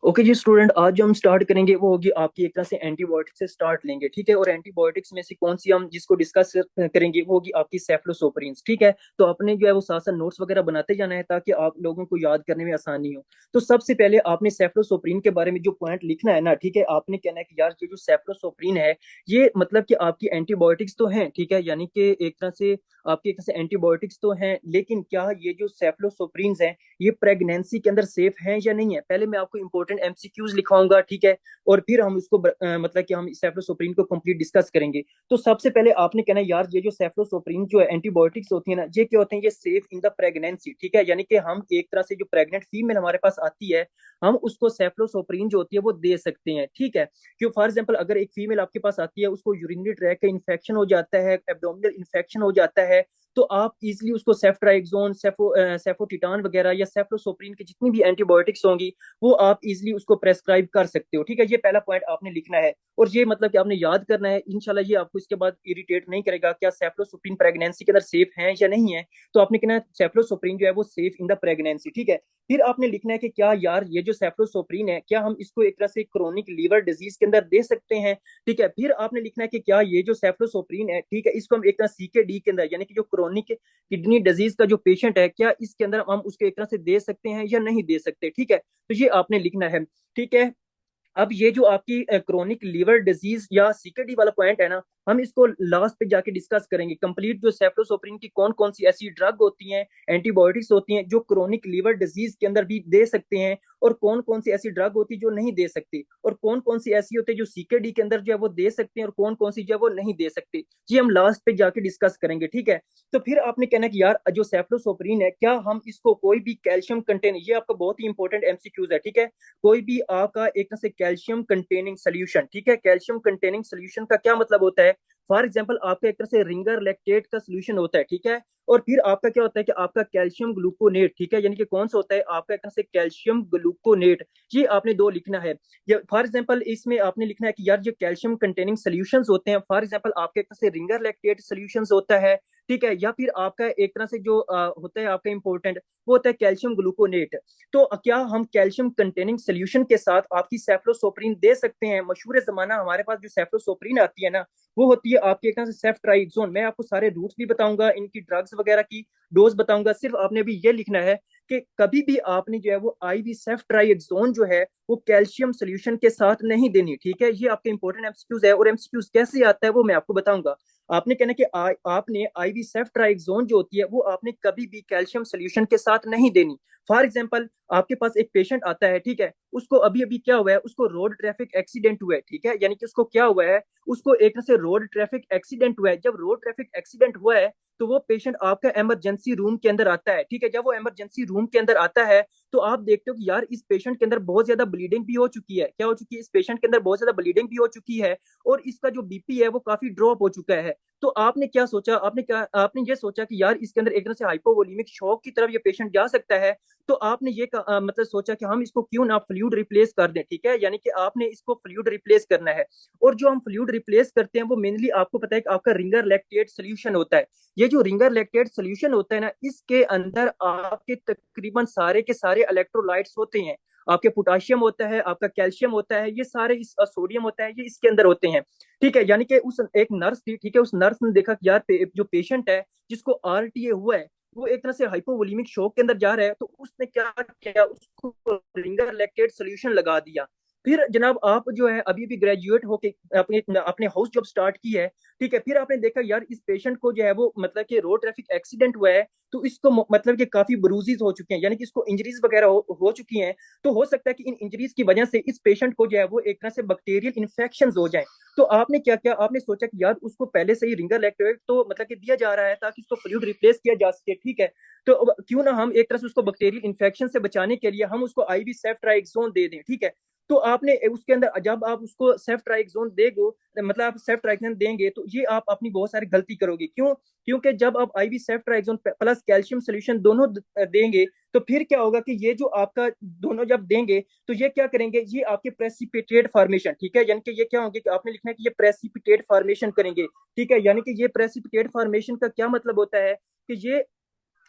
Okay जी student, आज जो हम स्टार्ट करेंगे वो होगी आपकी एक तरह से एंटीबायोटिक से स्टार्ट लेंगे, ठीक है। और एंटीबायोटिक्स में से कौन सी हम जिसको डिस्कस करेंगे वो होगी आपकी सेफ्लोसोपरिन्स, ठीक है। तो आपने जो है वो साथ साथ नोट्स वगैरह बनाते जाना है ताकि आप लोगों को याद करने में आसानी हो। तो सबसे पहले आपने सेफ्लोसोपरिन के बारे में जो पॉइंट लिखना है ना, ठीक है, आपने कहना है कि यार ये जो सेफ्लोसोपरिन है ये मतलब कि आपकी एंटीबायोटिक्स तो हैं, ठीक है, यानी कि एक तरह से आपकी एक तरह से एंटीबायोटिक्स तो हैं, लेकिन क्या ये जो सेफ्लोसोपरिन्स हैं ये प्रेगनेंसी के अंदर सेफ है या नहीं है। पहले मैं आपको इंपॉर्टेंट एमसीक्यूज लिखवाऊंगा, ठीक है, और फिर हम उसको मतलब कि हम सेफ्लोसोप्रीन को कंप्लीट डिस्कस करेंगे। तो सबसे पहले आपने कहना है यार ये जो सेफ्लोसोप्रीन जो है एंटीबायोटिक्स होती है ना, ये क्या होते हैं, ये सेफ इन द प्रेगनेंसी, ठीक है, यानी कि हम एक तरह से जो प्रेग्नेंट फीमेल हमारे पास आती है हम उसको सेफ्लोसोप्रीन जो होती है वो दे सकते हैं, ठीक है। क्यों, फॉर एग्जाम्पल अगर एक फीमेल आपके पास आती है उसको यूरिनरी ट्रैक का इन्फेक्शन हो जाता है, एब्डोमिनल इन्फेक्शन हो जाता है, तो आप इजीली उसको सेफ्ट्राइक्सोन, सेफोटिटान वगैरह या सेफ्लोसोप्रीन की जितनी भी एंटीबायोटिक्स होंगी वो आप इजीली उसको प्रेस्क्राइब कर सकते हो, ठीक है। ये पहला पॉइंट आपने लिखना है और ये मतलब कि आपने याद करना है, इंशाल्लाह ये आपको इसके बाद इरिटेट नहीं करेगा क्या सेफ्लोसोप्रीन प्रेगनेंसी के अंदर सेफ है या नहीं है। तो आपने कहना है सेफ्लोसोप्रीन जो है वो सेफ इन द प्रेगनेंसी, ठीक है। फिर आपने लिखना है कि क्या यार ये जो सेफ्लोसोप्रीन है क्या हम इसको एक तरह से क्रोनिक लीवर डिजीज के अंदर दे सकते हैं, ठीक है। फिर आपने लिखना है कि क्या ये जो सेफ्लोसोप्रीन है, ठीक है, इसको हम एक तरह सीकेडी के अंदर यानी कि जो क्रोनिक किडनी डिजीज का जो पेशेंट है क्या इसके अंदर हम उसको एक तरह से दे सकते हैं या नहीं दे सकते, ठीक है। तो ये आपने लिखना है, ठीक है। अब ये जो आपकी क्रोनिक लीवर डिजीज या सीकेडी वाला पॉइंट है ना, हम इसको लास्ट पे जाके डिस्कस करेंगे कंप्लीट। जो सेफ्लोसोप्रीन की कौन कौन सी ऐसी ड्रग होती हैं, एंटीबायोटिक्स होती हैं जो क्रोनिक लीवर डिजीज के अंदर भी दे सकते हैं, और कौन कौन सी ऐसी ड्रग होती है जो नहीं दे सकती, और कौन कौन सी ऐसी होती है जो सीकेडी के अंदर जो है वो दे सकते हैं और कौन कौन सी जो है वो नहीं दे सकती। ये हम लास्ट पे जाके डिस्कस करेंगे, ठीक है। तो फिर आपने कहना कि यार जो सेफ्लोसोप्रीन है क्या हम इसको कोई भी कैल्शियम कंटेन, ये आपका बहुत ही इंपॉर्टेंट एमसीक्यूज है, ठीक है। कोई भी आपका एक तरह से कैल्शियम कंटेनिंग सोल्यूशन, ठीक है, कैल्शियम कंटेनिंग सोल्यूशन का क्या मतलब होता है। फॉर एग्जाम्पल आपका एक तरह से रिंगर लैक्टेट का सोल्यूशन होता है, ठीक है। और फिर आपका क्या होता है कि आपका कैल्शियम ग्लूकोनेट, ठीक है, यानी कि कौन सा होता है आपका एक तरह से कैल्शियम ग्लूकोनेट। ये आपने दो लिखना है। फॉर एग्जाम्पल इसमें आपने लिखना है कि यार जो कैल्शियम कंटेनिंग सोल्यूशन होते हैं, फॉर एग्जाम्पल आपके एक तरह से रिंगर लैक्टेट सोल्यूशन होता है, ठीक है, या फिर आपका एक तरह से जो होता है आपका इंपॉर्टेंट वो होता है कैल्शियम ग्लूकोनेट। तो क्या हम कैल्शियम कंटेनिंग सोल्यूशन के साथ आपकी सेफ्लोसोप्रीन दे सकते हैं। मशहूर जमाना हमारे पास जो सेफ्लोसोप्रीन आती है ना वो होती है आपके एक तरह से सेफ्ट्राइक्सोन। मैं आपको सारे रूट्स भी बताऊंगा, इनकी ड्रग्स वगैरह की डोज बताऊंगा, सिर्फ आपने भी ये लिखना है कि कभी भी आपने जो है वो आईवी सेफ्ट्राइक्सोन जो है वो कैल्शियम सोल्यूशन के साथ नहीं देनी, ठीक है। ये आपके इंपॉर्टेंट एमसीक्यूज है, और एमसीक्यूज कैसे आता है वो मैं आपको बताऊंगा। आपने कहना कि आपने आईवी सेफ्ट्राइक्सोन जो होती है वो आपने कभी भी कैल्शियम सोल्यूशन के साथ नहीं देनी। फॉर एग्जाम्पल आपके पास एक पेशेंट आता है, ठीक है, उसको अभी अभी क्या हुआ है, उसको रोड ट्रैफिक एक्सीडेंट हुआ है, ठीक है, यानी कि उसको क्या हुआ है, उसको एक तरह से रोड ट्रैफिक एक्सीडेंट हुआ है। जब रोड ट्रैफिक एक्सीडेंट हुआ है तो वो पेशेंट आपका इमरजेंसी रूम के अंदर आता है, ठीक है। जब वो इमरजेंसी रूम के अंदर आता है तो आप देखते हो कि यार इस पेशेंट के अंदर बहुत ज्यादा ब्लीडिंग भी हो चुकी है। क्या हो चुकी है, इस पेशेंट के अंदर बहुत ज्यादा ब्लीडिंग भी हो चुकी है, और इसका जो बीपी है वो काफी ड्रॉप हो चुका है। तो आपने क्या सोचा, आपने ये सोचा कि यार इसके अंदर एक तरह से हाइपोवोलीमिक शॉक की तरफ ये पेशेंट जा सकता है। तो आपने ये मतलब सोचा कि हम इसको क्यों ना फ्लूइड रिप्लेस कर दें, ठीक है, यानी कि आपने इसको फ्लूइड रिप्लेस करना है। और जो हम फ्लूइड रिप्लेस करते हैं वो मेनली आपको पता है कि आपका रिंगर लैक्टेट सोल्यूशन होता है। ये जो रिंगर लैक्टेट सोल्यूशन होता है ना इसके अंदर आपके तकरीबन सारे के सारे इलेक्ट्रोलाइट्स होते हैं। आपके पोटाशियम होता है, आपका कैल्शियम होता है, ये सारे इस सोडियम होता है, ये इसके अंदर होते हैं, ठीक है। यानी कि उस एक नर्स थी, ठीक है, उस नर्स ने देखा कि यार जो पेशेंट है जिसको आरटीए हुआ है वो एक तरह से हाइपोवोलीमिक शॉक के अंदर जा रहा है, तो उसने क्या किया, उसको रिंगर लैक्टेट सोल्यूशन लगा दिया। फिर जनाब आप जो है अभी भी ग्रेजुएट होके अपने अपने हाउस जॉब स्टार्ट की है, ठीक है। फिर आपने देखा यार इस पेशेंट को जो है वो मतलब कि रोड ट्रैफिक एक्सीडेंट हुआ है, तो इसको मतलब कि काफी ब्रूजेस हो चुके हैं, यानी कि इसको इंजरीज वगैरह हो चुकी हैं। तो हो सकता है कि इन इंजरीज की वजह से इस पेशेंट को जो है वो एक तरह से बैक्टीरियल इन्फेक्शन हो जाए। तो आपने क्या किया, आपने सोचा कि यार उसको पहले से ही रिंगर लैक्टेट तो मतलब कि दिया जा रहा है ताकि उसको फ्लूइड रिप्लेस किया जा सके, ठीक है। तो क्यों ना हम एक तरह से उसको बैक्टीरियल इन्फेक्शन से बचाने के लिए हम उसको आईवी सेफ्ट्राइक्सोन दे दें, ठीक है। तो आपने उसके अंदर जब आप उसको सेफ्ट्राइक्सोन देगो मतलब आप सेफ्ट्राइक्सोन देंगे तो ये आप अपनी बहुत सारी गलती करोगे। क्यों, क्योंकि जब आप IV ceftriaxone plus calcium solution दोनों देंगे तो फिर क्या होगा कि ये जो आपका दोनों जब देंगे तो ये क्या करेंगे, ये आपके प्रेसिपिटेट फॉर्मेशन, ठीक है, यानी कि ये क्या होंगे कि आपने लिखना है कि ये प्रेसिपिटेट फॉर्मेशन करेंगे, ठीक है। यानी कि ये प्रेसिपिटेट फॉर्मेशन का क्या मतलब होता है कि ये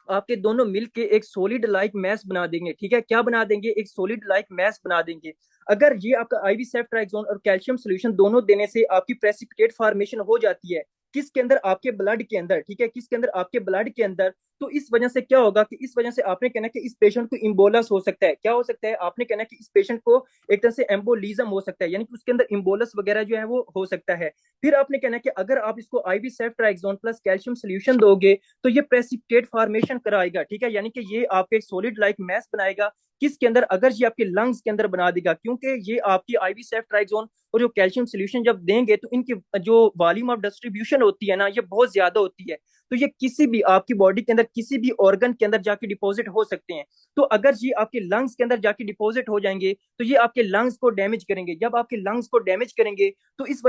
आपके दोनों मिलके एक सॉलिड लाइक मैस बना देंगे, ठीक है। क्या बना देंगे? एक सॉलिड लाइक मैस बना देंगे। अगर ये आपका आईवी सेफ्ट्राइक्सोन और कैल्शियम सोल्यूशन दोनों देने से आपकी प्रेसिपिटेट फॉर्मेशन हो जाती है, किसके अंदर? आपके ब्लड के अंदर, ठीक है, किसके अंदर? आपके ब्लड के अंदर। तो इस वजह से क्या होगा कि इस वजह से आपने कहना कि इस पेशेंट को इम्बोलस हो सकता है। क्या हो सकता है? आपने कहना कि इस पेशेंट को एक तरह से एम्बोलिज्म हो सकता है, यानी कि उसके अंदर इम्बोलस वगैरह जो है वो हो सकता है। फिर आपने कहना कि अगर आप इसको IV ceftriaxone plus calcium solution दोगे तो ये प्रेसिपिटेट फॉर्मेशन कराएगा, ठीक है, यानी कि ये आपके एक सॉलिड लाइक मैस बनाएगा। किसके अंदर? अगर ये आपके लंग्स के अंदर बना देगा, क्योंकि ये आपकी आईवी सेफ्ट्राइक्सोन और जो कैल्शियम सोल्यूशन जब देंगे तो इनकी जो वॉल्यूम ऑफ डिस्ट्रीब्यूशन होती है ना, ये बहुत ज्यादा होती है। तो ये किसी भी आपकी बॉडी के अंदर किसी भी ऑर्गन के अंदर जाके डिपॉजिट हो सकते हैं। तो अगर ये आपके लंग्स के अंदर जाके डिपॉजिट हो जाएंगे तो ये आपके लंग्स को डैमेज करेंगे। जब आपके लंग्स को डैमेज करेंगे तो इस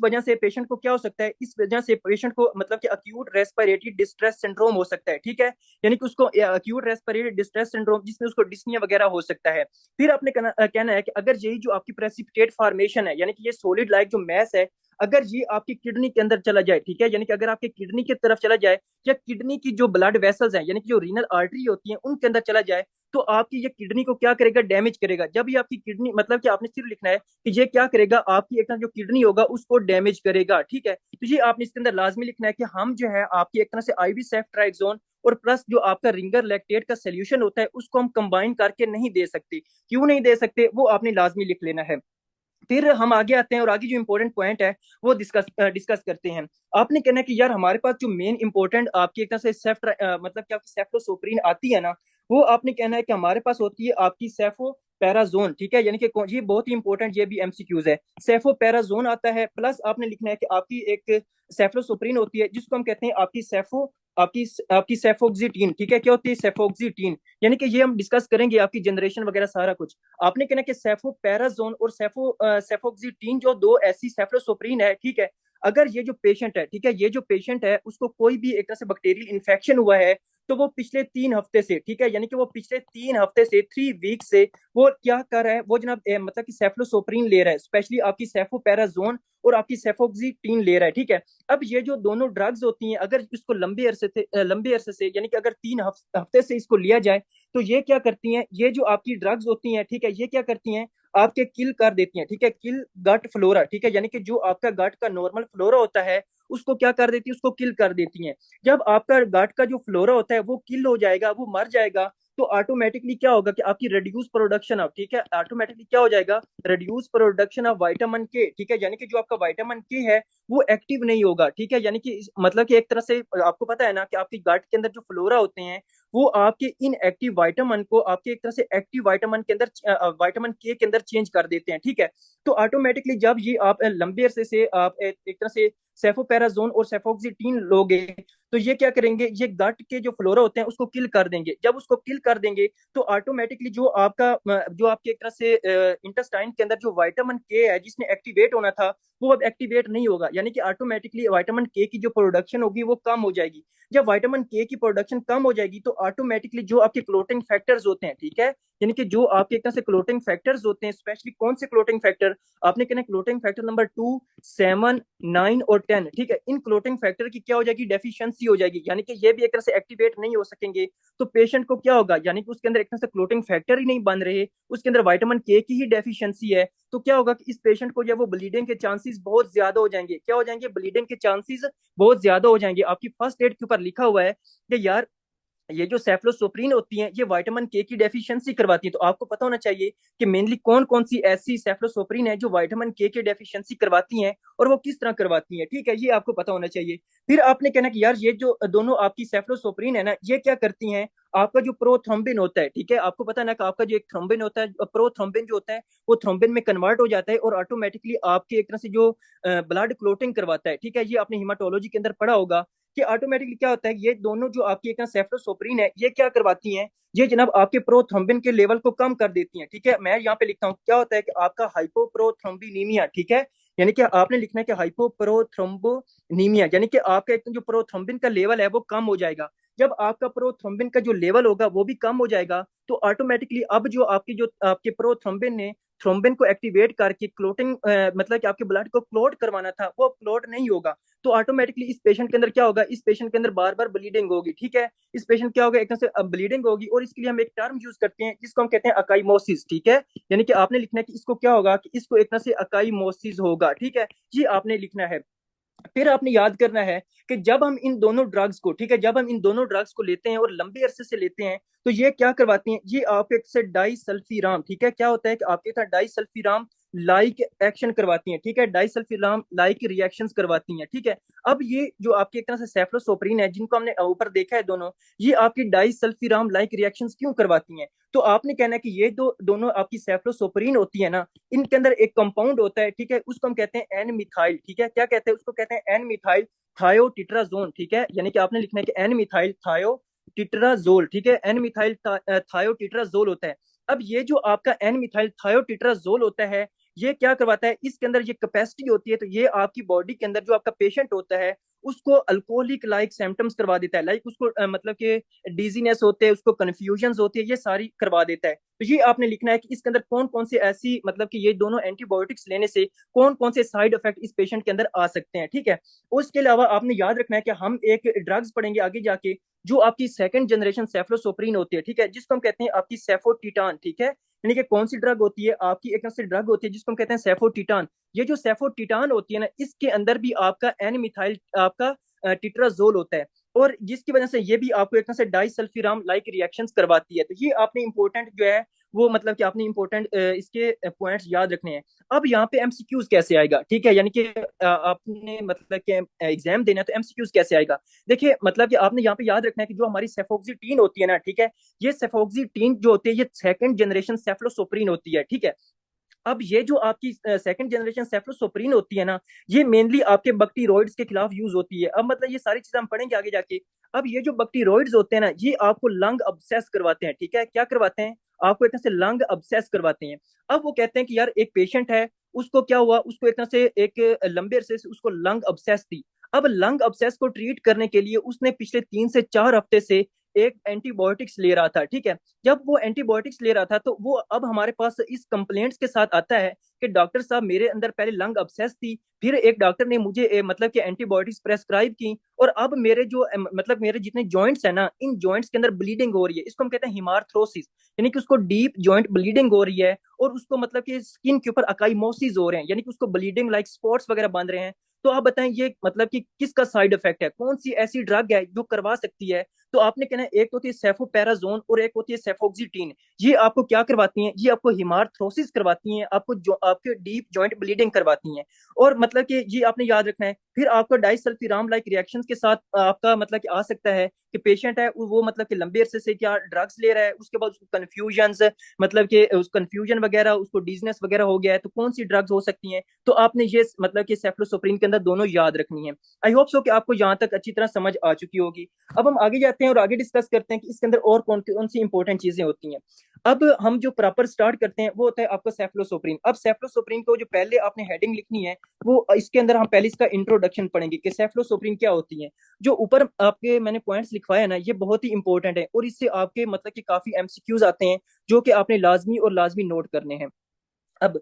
वजह से पेशेंट को क्या हो सकता है? इस वजह से पेशेंट को मतलब कि अक्यूट रेस्पिरेटरी डिस्ट्रेस सिंड्रोम हो सकता है, ठीक है, यानी कि उसको अक्यूट रेस्पिरेटरी डिस्ट्रेस सिंड्रोम, जिसमें उसको डिस्निया वगैरह हो सकता है। फिर आपने कहना है कि अगर यही जो आपकी प्रेसिपिटेट फॉर्मेशन है, यानी कि ये सॉलिड लाइक जो मैस है, अगर ये आपकी किडनी के अंदर चला जाए, ठीक है, यानी कि अगर आपकी किडनी की तरफ चला जाए या किडनी की जो ब्लड वेसल्स हैं, यानी कि जो रीनल आर्टरी होती है उनके अंदर चला जाए, तो आपकी ये किडनी को क्या करेगा? डैमेज करेगा। जब ये आपकी किडनी, मतलब कि आपने सिर्फ लिखना है कि ये क्या करेगा? आपकी एक तरह जो किडनी होगा उसको डैमेज करेगा, ठीक है। तो ये आपने इसके अंदर लाजमी लिखना है कि हम जो है आपकी एक तरह से आईवी सेफ्ट्राइक्सोन और प्लस जो आपका रिंगर लैक्टेट का सोल्यूशन होता है उसको हम कंबाइन करके नहीं दे सकते। क्यों नहीं दे सकते? वो आपने लाजमी लिख लेना है। फिर हम आगे आते हैं और आगे जो इंपॉर्टेंट पॉइंट है वो डिस्कस करते हैं। आपने कहना है कि यार हमारे पास जो मेन इंपॉर्टेंट आपकी एक तरह से मतलब कि आपकी सेफ्लोसोप्रीन आती है ना, वो आपने कहना है कि हमारे पास होती है आपकी सेफो पैराजोन, ठीक है, यानी कि ये बहुत ही इंपॉर्टेंट, ये भी एमसीक्यूज है। सेफो पैराजोन आता है, प्लस आपने लिखना है कि आपकी एक सेफ्लोसोप्रीन होती है जिसको हम कहते हैं आपकी आपकी आपकी सेफोक्सिटीन, ठीक है। क्या होती है? सेफोक्सिटीन, यानी कि ये हम डिस्कस करेंगे आपकी जनरेशन वगैरह सारा कुछ। आपने कहना कि सेफोपैराजोन और सेफोक्सिटीन जो दो ऐसी सेफ्लोसोप्रीन है, ठीक है, अगर ये जो पेशेंट है, ठीक है, ये जो पेशेंट है उसको कोई भी एक तरह से बैक्टीरियल इन्फेक्शन हुआ है तो वो पिछले 3 हफ्ते से, ठीक है, यानी कि वो पिछले 3 हफ्ते से 3 वीक से वो क्या कर रहा है? वो जनाब मतलब कि सेफ्लोसोप्रीन ले रहा है, स्पेशली आपकी सेफोपैराजोन और आपकी सेफोक्सिटीन ले रहा है, ठीक है। अब ये जो दोनों ड्रग्स होती हैं, अगर इसको लंबे अरसे से, यानी कि अगर 3 हफ्ते से इसको लिया जाए तो ये क्या करती हैं? ये जो आपकी ड्रग्स होती हैं, ठीक है, ये क्या करती हैं? आपके किल कर देती हैं, ठीक है, किल गट फ्लोरा, ठीक है, यानी कि जो आपका गट का नॉर्मल फ्लोरा होता है उसको क्या कर देती है? उसको किल कर देती हैं। जब आपका गट का जो फ्लोरा होता है वो किल हो जाएगा, वो मर जाएगा, तो ऑटोमेटिकली क्या होगा कि आपकी रिड्यूस प्रोडक्शन ऑफ, ठीक है, ऑटोमेटिकली क्या हो जाएगा? रिड्यूस प्रोडक्शन ऑफ विटामिन के, ठीक है, यानी कि जो आपका विटामिन के है वो एक्टिव नहीं होगा, ठीक है, यानी कि मतलब कि एक तरह से आपको पता है ना कि आपकी गट के अंदर जो फ्लोरा होते हैं वो आपके इनएक्टिव विटामिन को आपके एक तरह से एक्टिव विटामिन के अंदर विटामिन के अंदर चेंज कर देते हैं, ठीक है। तो ऑटोमेटिकली जब ये आप लंबे अरसे से आप एक तरह से सेफोपैराजोन और सेफोक्सिटीन लोगे तो ये क्या करेंगे? ये गट के जो फ्लोरा होते हैं उसको किल कर देंगे। जब उसको किल कर देंगे तो ऑटोमेटिकली जो आपका जो आपके एक तरह से इंटेस्टाइन के अंदर जो विटामिन के है जिसने एक्टिवेट होना था वो अब एक्टिवेट नहीं होगा, यानी कि ऑटोमेटिकली विटामिन के की जो प्रोडक्शन होगी वो कम हो जाएगी। जब विटामिन के की प्रोडक्शन कम हो जाएगी तो ऑटोमेटिकली जो आपके क्लोटिंग फैक्टर्स होते हैं, ठीक है, यानी कि जो आपके एक तरह से क्लोटिंग फैक्टर्स होते हैं, स्पेशली कौन से क्लोटिंग फैक्टर? आपने कहना क्लोटिंग फैक्टर नंबर 2, 7, 9 और 10, ठीक है, इन क्लोटिंग फैक्टर की क्या हो जाएगी? डेफिशिएंसी हो जाएगी, यानी कि ये भी एक तरह से एक्टिवेट नहीं हो सकेंगे। तो पेशेंट को क्या होगा? यानी कि उसके अंदर एक तरह से क्लोटिंग फैक्टर ही नहीं बन रहे, उसके अंदर विटामिन के की ही डेफिशिएंसी है। तो क्या होगा कि इस पेशेंट को जो वो ब्लीडिंग के चांसेस बहुत ज्यादा हो जाएंगे। क्या हो जाएंगे? ब्लीडिंग के चांसेस बहुत ज्यादा हो जाएंगे। आपकी फर्स्ट एड के ऊपर लिखा हुआ है कि यार ये जो सेफ्लोसोप्रीन होती हैं ये विटामिन के की डेफिशिएंसी करवाती है। तो आपको पता होना चाहिए कि मेनली कौन कौन सी ऐसी सेफ्लोसोप्रीन है जो विटामिन के की डेफिशिएंसी करवाती हैं और वो किस तरह करवाती हैं, ठीक है, ये आपको पता होना चाहिए। फिर आपने कहना कि यार ये जो दोनों आपकी सेफ्लोसोप्रीन है ना ये क्या करती हैं? आपका जो प्रोथ्रोम्बिन होता है, ठीक है, आपको पता है ना कि आपका जो एक थ्रोम्बिन होता है, प्रोथ्रोम्बिन जो होता है वो थ्रोम्बिन में कन्वर्ट हो जाता है और ऑटोमेटिकली आपके एक तरह से जो ब्लड क्लोटिंग करवाता है, ठीक है, ये आपने हिमाटोलॉजी के अंदर पढ़ा होगा कि ऑटोमेटिकली क्या होता है? ये दोनों जो आपकी एक सेफ्लोसोप्रीन है ये क्या करवाती हैं? ये जनाब आपके प्रोथ्रोम्बिन के लेवल को कम कर देती हैं, ठीक है। मैं यहाँ पे लिखता हूँ क्या होता है कि आपका हाइपोप्रोथ्रोम्बिनीमिया, ठीक है, यानी कि आपने लिखना है कि हाइपोप्रोथ्रोम्बोनीमिया, यानी कि आपका एक जो प्रोथ्रोम्बिन का लेवल है वो कम हो जाएगा। जब आपका प्रोथ्रोम्बिन का जो लेवल होगा वो भी कम हो जाएगा तो ऑटोमेटिकली अब जो आपके प्रोथ्रोम्बिन ने थ्रोम्बिन को एक्टिवेट करके क्लोटिंग मतलब कि आपके ब्लड को क्लोट करवाना था वो क्लोट नहीं होगा। तो ऑटोमेटिकली इस पेशेंट के अंदर क्या होगा, इस पेशेंट के अंदर बार बार ब्लीडिंग होगी, ठीक है। इस पेशेंट क्या होगा, एक तरह से ब्लीडिंग होगी, और इसके लिए हम एक टर्म यूज करते हैं जिसको हम कहते हैं अकाइमोसिस, ठीक है। यानी कि आपने लिखना है कि इसको क्या होगा, कि इसको एक तरह से अकाइमोसिस होगा, ठीक है। ये आपने लिखना है। फिर आपने याद करना है कि जब हम इन दोनों ड्रग्स को, ठीक है, जब हम इन दोनों ड्रग्स को लेते हैं और लंबे अरसे से लेते हैं, तो ये क्या करवाती हैं, ये आपके से डाई सल्फीराम, ठीक है, क्या होता है कि आपके साथ डाई सल्फीराम लाइक एक्शन करवाती हैं, ठीक है, डाई सल्फीराम लाइक रिएक्शंस करवाती हैं, ठीक है। अब ये जो आपकी एक तरह से सेफ्लोसोप्रीन है, जिनको हमने ऊपर देखा है दोनों, ये आपकी डाई सल्फीराम लाइक रिएक्शंस क्यों करवाती हैं? तो आपने कहना है कि ये दोनों आपकी सेफ्लोसोप्रीन होती है ना, इनके अंदर एक कंपाउंड होता है, ठीक है, उसको हम कहते हैं एन मिथाइल, ठीक है, क्या कहते हैं उसको, कहते हैं एन मिथाइल थायोटिट्राजोन, ठीक है। यानी कि आपने लिखना है कि एन मिथाइल थायोटिट्राजोल, ठीक है, एन मिथाइल थायोटिट्राजोल होता है। अब ये जो आपका एन मिथाइल थायोटिट्राजोल होता है, ये क्या करवाता है, इसके अंदर ये कैपेसिटी होती है, तो ये आपकी बॉडी के अंदर जो आपका पेशेंट होता है उसको अल्कोहलिक लाइक सिम्टम्स करवा देता है, लाइक उसको मतलब कि डिजीनेस होते हैं, उसको कंफ्यूजन होती है, ये सारी करवा देता है। तो ये आपने लिखना है कि इसके अंदर कौन कौन से ऐसी मतलब कि ये दोनों एंटीबायोटिक्स लेने से कौन कौन से साइड इफेक्ट इस पेशेंट के अंदर आ सकते हैं, ठीक है। उसके अलावा आपने याद रखना है कि हम एक ड्रग्स पढ़ेंगे आगे जाके, जो आपकी सेकंड जनरेशन सेफ्लोसोप्रीन होती है, ठीक है, जिसको हम कहते हैं आपकी सेफोटिटान, ठीक है। यानी कि कौन सी ड्रग होती है आपकी, एक तरह से ड्रग होती है जिसको हम कहते हैं सेफोटिटान। ये जो सेफोटिटान होती है ना, इसके अंदर भी आपका एन मिथाइल आपका टिट्राजोल होता है, और जिसकी वजह से ये भी आपको एक तरह से डाइसल्फिराम लाइक रिएक्शंस करवाती है। तो ये आपने इंपॉर्टेंट जो है वो मतलब कि आपने इंपॉर्टेंट इसके पॉइंट्स याद रखने हैं। अब यहाँ पे एमसीक्यूज कैसे आएगा, ठीक है, यानी कि आपने मतलब कि एग्जाम देना है तो एमसीक्यूज कैसे आएगा। देखिए मतलब कि आपने यहाँ पे याद रखना है कि जो हमारी सेफोक्सीटीन होती है ना, ठीक है, ये सेफोक्सीटीन जो होती है ये सेकंड जनरेशन सेफ्लोसोप्रीन होती है, ठीक है। अब ये जो आपकी सेकंड जनरेशन सेफ्लोसोप्रीन होती है ना, ये मेनली आपके बक्टीरोइड्स के खिलाफ यूज होती है। अब मतलब ये सारी चीजें हम पढ़ेंगे आगे जाके। अब ये जो बक्टीरोइड्स होते हैं ना, ये आपको लंग अब्सेस करवाते हैं, ठीक है, क्या करवाते हैं, आपको एक तरह से लंग अब्सेस करवाते हैं। अब वो कहते हैं कि यार एक पेशेंट है, उसको क्या हुआ, उसको एक तरह से एक लंबे अरसे से उसको लंग अब्सेस थी। अब लंग अब्सेस को ट्रीट करने के लिए उसने पिछले 3 से 4 हफ्ते से एक एंटीबायोटिक्स ले रहा था, ठीक है। जब वो एंटीबायोटिक्स ले रहा था तो वो अब हमारे पास इस कंप्लेंट्स के साथ आता है कि डॉक्टर साहब मेरे अंदर पहले लंग अब्सेस थी, फिर एक डॉक्टर ने मुझे मतलब कि एंटीबायोटिक्स प्रेस्क्राइब की, और अब मेरे जो मतलब मेरे जितने जॉइंट्स है ना, इन जॉइंट्स के अंदर ब्लीडिंग हो रही है, इसको हम कहते हैं हिमार्थ्रोसिस, यानी कि उसको डीप जॉइंट ब्लीडिंग हो रही है, और उसको मतलब कि स्किन के ऊपर अकाइमोसिस हो रहे हैं, यानी कि उसको ब्लीडिंग लाइक स्पॉट्स वगैरह बन रहे हैं। तो आप बताएं ये मतलब कि किसका साइड इफेक्ट है, कौन सी ऐसी ड्रग है जो करवा सकती है। तो आपने कहना है एक होती है सेफोपेराजोन और एक होती है सेफोक्सीटीन। ये आपको क्या करवाती हैं, ये आपको हिमार्थ्रोसिस करवाती हैं, आपको जो आपके डीप जॉइंट ब्लीडिंग करवाती हैं। और मतलब कि ये आपने याद रखना है। फिर आपको डाइसल्फिराम लाइक रिएक्शंस के साथ आपका मतलब कि आ सकता है कि पेशेंट है वो मतलब कि लंबे अरसे से क्या ड्रग्स ले रहा है, उसके बाद उसको कंफ्यूजन मतलब कि उस कंफ्यूजन वगैरह, उसको डिजनेस वगैरह हो गया है, तो कौन सी ड्रग्स हो सकती हैं। तो आपने ये मतलब कि सेफ्लोसोप्रीन के अंदर दोनों याद रखनी है। आई होप सो कि आपको यहाँ तक अच्छी तरह समझ आ चुकी होगी। अब हम आगे जाते हैं और आगे डिस्कस करते हैं कि इसके अंदर और कौन कौन सी इंपॉर्टेंट चीजें होती हैं। अब हम जो प्रॉपर स्टार्ट करते हैं वो होता है आपका सेफ्लोसोप्रीन। अब सेफ्लोसोप्रीन को जो पहले आपने हेडिंग लिखनी है, वो इसके अंदर हम पहले इसका इंट्रोडक्शन पढ़ेंगे कि सेफ्लोसोप्रीन क्या होती है। जो ऊपर आपके मैंने पॉइंट्स लिखवाए ना, ये बहुत ही इंपॉर्टेंट है, और इससे आपके मतलब कि काफी एमसीक्यूज आते हैं जो कि आपने लाजमी और लाजमी नोट करने हैं। अब